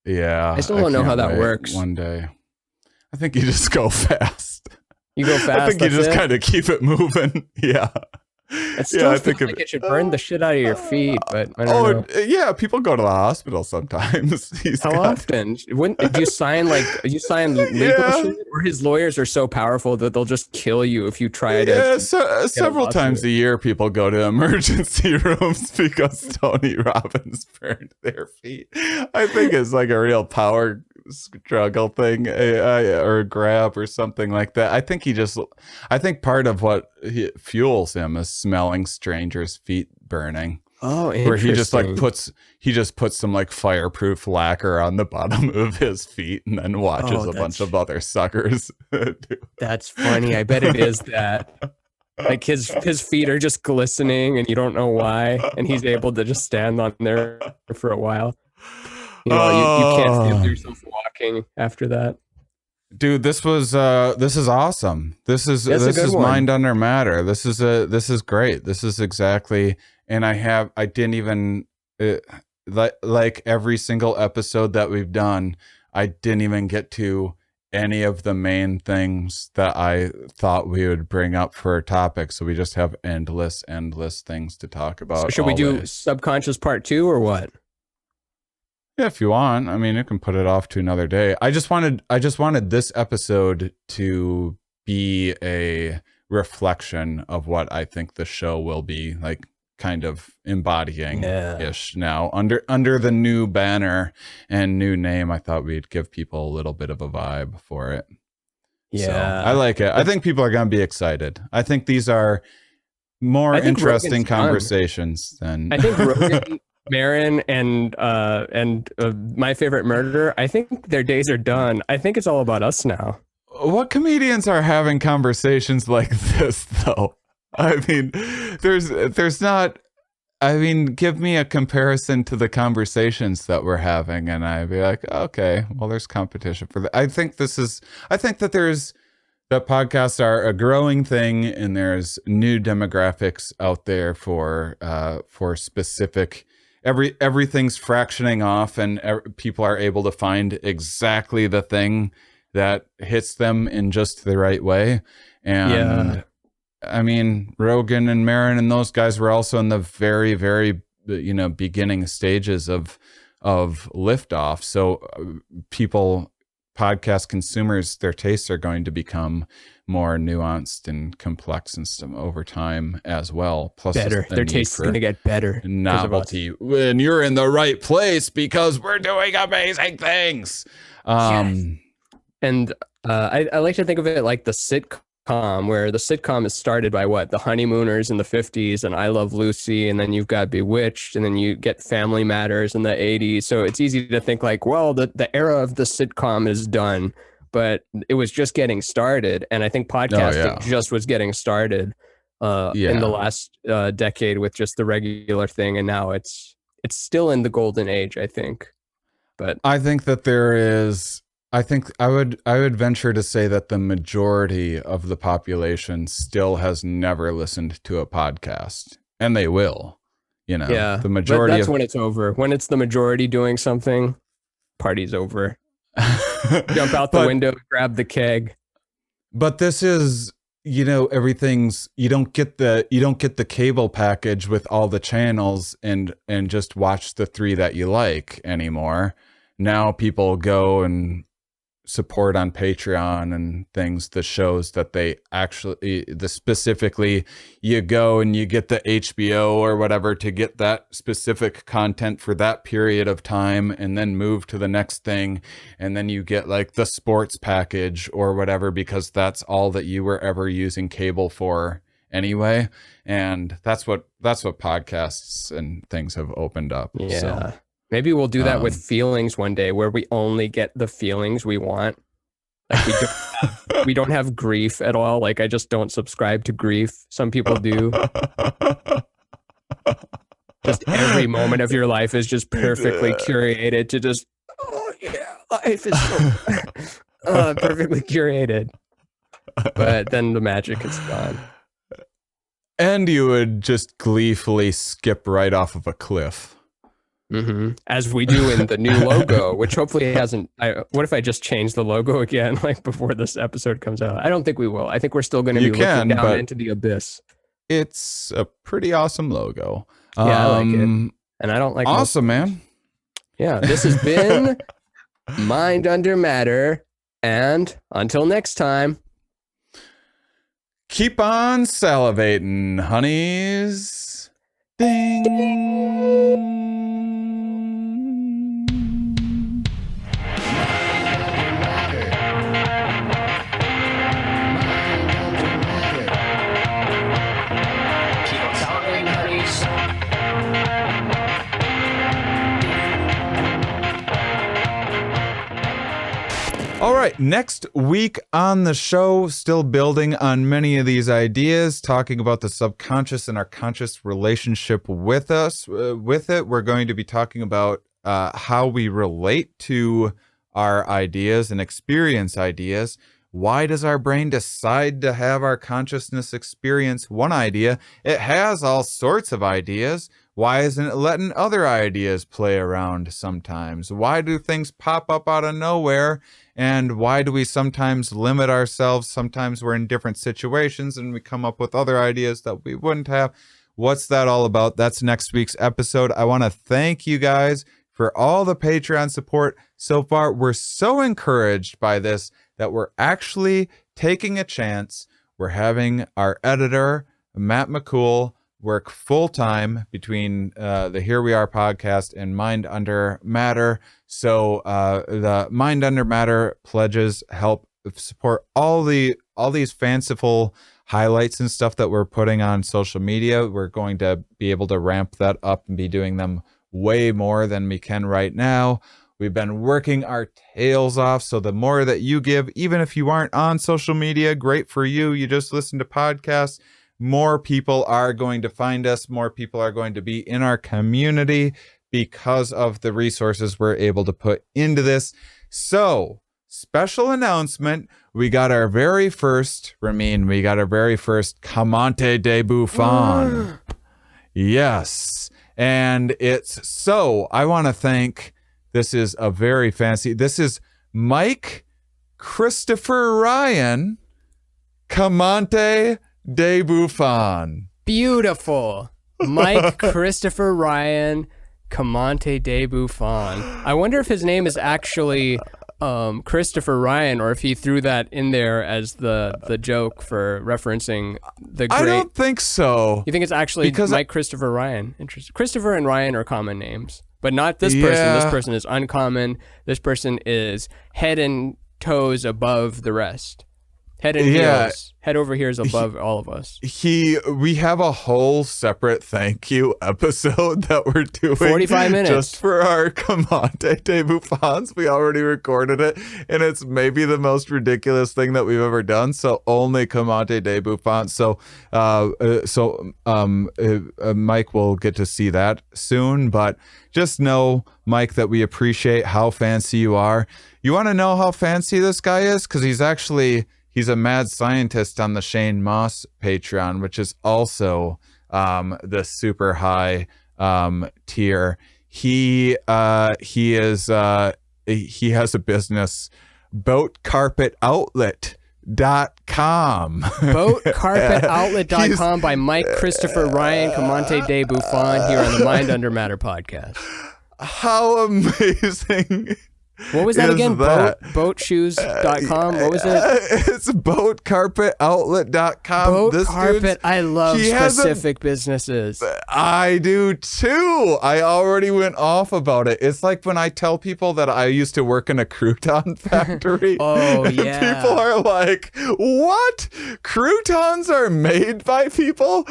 Yeah, I still don't know how that works. One day, I think you just go fast. You go fast. I think you just kind of keep it moving. Yeah. It still feels like it should burn the shit out of your feet, but I don't know. Yeah, people go to the hospital sometimes. How often? Do you sign legal Yeah. shit? Or his lawyers are so powerful that they'll just kill you if you try to. Yeah, several times a year, people go to emergency rooms because Tony Robbins burned their feet. I think it's like a real power struggle thing, or a grab or something like that. I think part of what fuels him is smelling strangers' feet burning. Oh, interesting. Where he just puts some like fireproof lacquer on the bottom of his feet and then watches a bunch of other suckers. That's funny. I bet it is that. Like his feet are just glistening and you don't know why, and he's able to just stand on there for a while. You can't feel yourself walking after that. Dude, this is awesome. This is mind under matter. This is great. This is exactly. And I didn't even like every single episode that we've done, I didn't even get to any of the main things that I thought we would bring up for a topic. So we just have endless things to talk about. So should we do subconscious part 2 or what? Yeah, if you want. I mean, you can put it off to another day. I just wanted this episode to be a reflection of what I think the show will be like, kind of embodying ish now under the new banner and new name. I thought we'd give people a little bit of a vibe for it. Yeah, so, I like it. I think people are going to be excited. I think these are more interesting conversations than I think Rogan, Marin, and my favorite murderer. I think their days are done. I think it's all about us now. What comedians are having conversations like this though? I mean, there's not, I mean, give me a comparison to the conversations that we're having and I'd be like, okay, well, there's competition for that. I think that podcasts are a growing thing and there's new demographics out there for specific, everything's fractioning off and people are able to find exactly the thing that hits them in just the right way. And I mean, Rogan and Marin and those guys were also in the very, very, beginning stages of liftoff. So podcast consumers, their tastes are going to become more nuanced and complex and stuff over time as well. Plus, better. Their tastes are going to get better. Novelty. When you're in the right place because we're doing amazing things. And I like to think of it like the sitcom, where the sitcom is started by the Honeymooners in the 50s and I Love Lucy, and then you've got Bewitched, and then you get Family Matters in the 80s. So it's easy to think like, well, the era of the sitcom is done, but it was just getting started. And I think podcasting just was getting started in the last decade with just the regular thing, and now it's still in the golden age, I think. But I think that there is. I think I would venture to say that the majority of the population still has never listened to a podcast, and they will. The majority. But that's when it's over. When it's the majority doing something, party's over. Jump out the window, grab the keg. But this is, everything's. You don't get the cable package with all the channels and just watch the 3 that you like anymore. Now people go and support on Patreon and things, the shows that they actually, specifically you go and you get the HBO or whatever to get that specific content for that period of time and then move to the next thing. And then you get like the sports package or whatever, because that's all that you were ever using cable for anyway. And that's what podcasts and things have opened up. Yeah. So. Maybe we'll do that with feelings one day, where we only get the feelings we want. Like we don't have grief at all. Like I just don't subscribe to grief. Some people do. Just every moment of your life is just perfectly curated to just, life is so perfectly curated. But then the magic is gone. And you would just gleefully skip right off of a cliff. Mm-hmm. As we do in the new logo, which hopefully hasn't. What if I just change the logo again, like before this episode comes out? I don't think we will. I think we're still going to be looking down into the abyss. it's a pretty awesome logo. Yeah, I like it. And I don't like awesome, man. Yeah, this has been Mind Under Matter. And until next time, keep on salivating, honeys. Ding. All right, next week on the show, still building on many of these ideas, talking about the subconscious and our conscious relationship with us. With it, we're going to be talking about how we relate to our ideas and experience ideas. Why does our brain decide to have our consciousness experience one idea? It has all sorts of ideas. Why isn't it letting other ideas play around sometimes? Why do things pop up out of nowhere? And why do we sometimes limit ourselves? Sometimes we're in different situations and we come up with other ideas that we wouldn't have. What's that all about? That's next week's episode. I want to thank you guys for all the Patreon support so far. We're so encouraged by this that we're actually taking a chance. We're having our editor, Matt McCool, work full-time between the Here We Are podcast and Mind Under Matter. So the Mind Under Matter pledges help support all these fanciful highlights and stuff that we're putting on social media. We're going to be able to ramp that up and be doing them way more than we can right now. We've been working our tails off. So the more that you give, even if you aren't on social media, great for you. You just listen to podcasts. More people are going to find us. More people are going to be in our community because of the resources we're able to put into this. So, special announcement. We got our very first, Ramin, Comante de Buffon. Yes. And it's so, I want to thank, this is a very fancy, this is Mike Christopher Ryan, Comante de Buffon. Beautiful. Mike Christopher Ryan, Comante de Buffon. I wonder if his name is actually Christopher Ryan, or if he threw that in there as the joke for referencing the great... I don't think so. You think it's actually because Mike Christopher Ryan? Interesting. Christopher and Ryan are common names, but not this person. Yeah. This person is uncommon. This person is head and toes above the rest. Head and heels. Head over here is above all of us. We have a whole separate thank you episode that we're doing 45 minutes just for our Comante de Buffons. We already recorded it, and it's maybe the most ridiculous thing that we've ever done. So only Comante de Buffon. So Mike will get to see that soon. But just know, Mike, that we appreciate how fancy you are. You want to know how fancy this guy is? Because he's a mad scientist on the Shane Mauss Patreon, which is also the super high tier. He has a business, boatcarpetoutlet.com. Boatcarpetoutlet.com by Mike Christopher Ryan, Comante de Buffon, here on the Mind Under Matter podcast. How amazing. What was that again? Boatshoes.com? What was it? It's boatcarpetoutlet.com. Boat carpet. I love specific businesses. I do too. I already went off about it. It's like when I tell people that I used to work in a crouton factory. Oh, yeah. People are like, what? Croutons are made by people?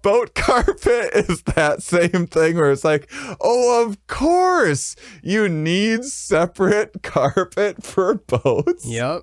Boat carpet is that same thing where it's like, oh, of course. You need separate carpet for boats. Yep.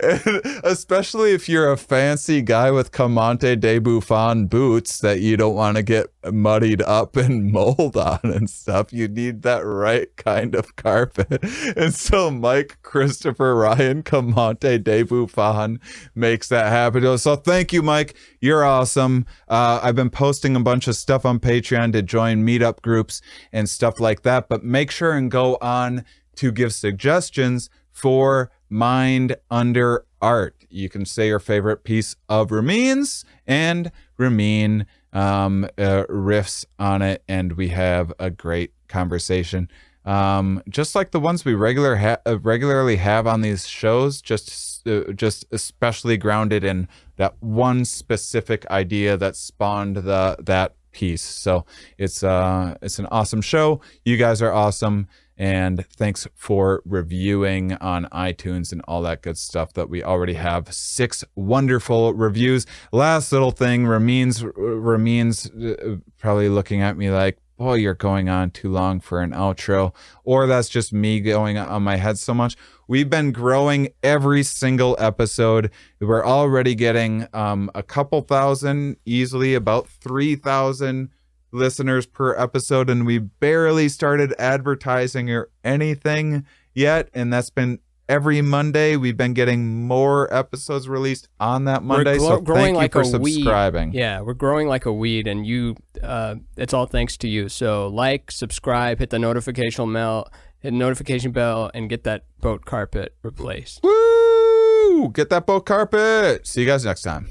And especially if you're a fancy guy with Comante de Buffon boots that you don't want to get muddied up and mold on and stuff. You need that right kind of carpet. And so Mike Christopher Ryan, Comante de Buffon, makes that happen. So thank you, Mike. You're awesome. I've been posting a bunch of stuff on Patreon to join meetup groups and stuff like that. But make sure and go on to give suggestions for mind under art. You can say your favorite piece of Ramin's, and Ramin riffs on it, and we have a great conversation. Just like the ones we regularly have on these shows, just especially grounded in that one specific idea that spawned that piece. So it's an awesome show. You guys are awesome, and thanks for reviewing on iTunes and all that good stuff. That we already have 6 wonderful reviews. Last little thing, Ramin's probably looking at me like, boy, you're going on too long for an outro, or that's just me going on my head so much. We've been growing every single episode. We're already getting a couple thousand, easily about 3,000 listeners per episode, and we barely started advertising or anything yet, and that's been every Monday. We've been getting more episodes released on that Monday, so thank you for subscribing. Yeah, we're growing like a weed, and it's all thanks to you. So like, subscribe, hit the notification bell, and get that boat carpet replaced. Woo! Get that boat carpet. See you guys next time.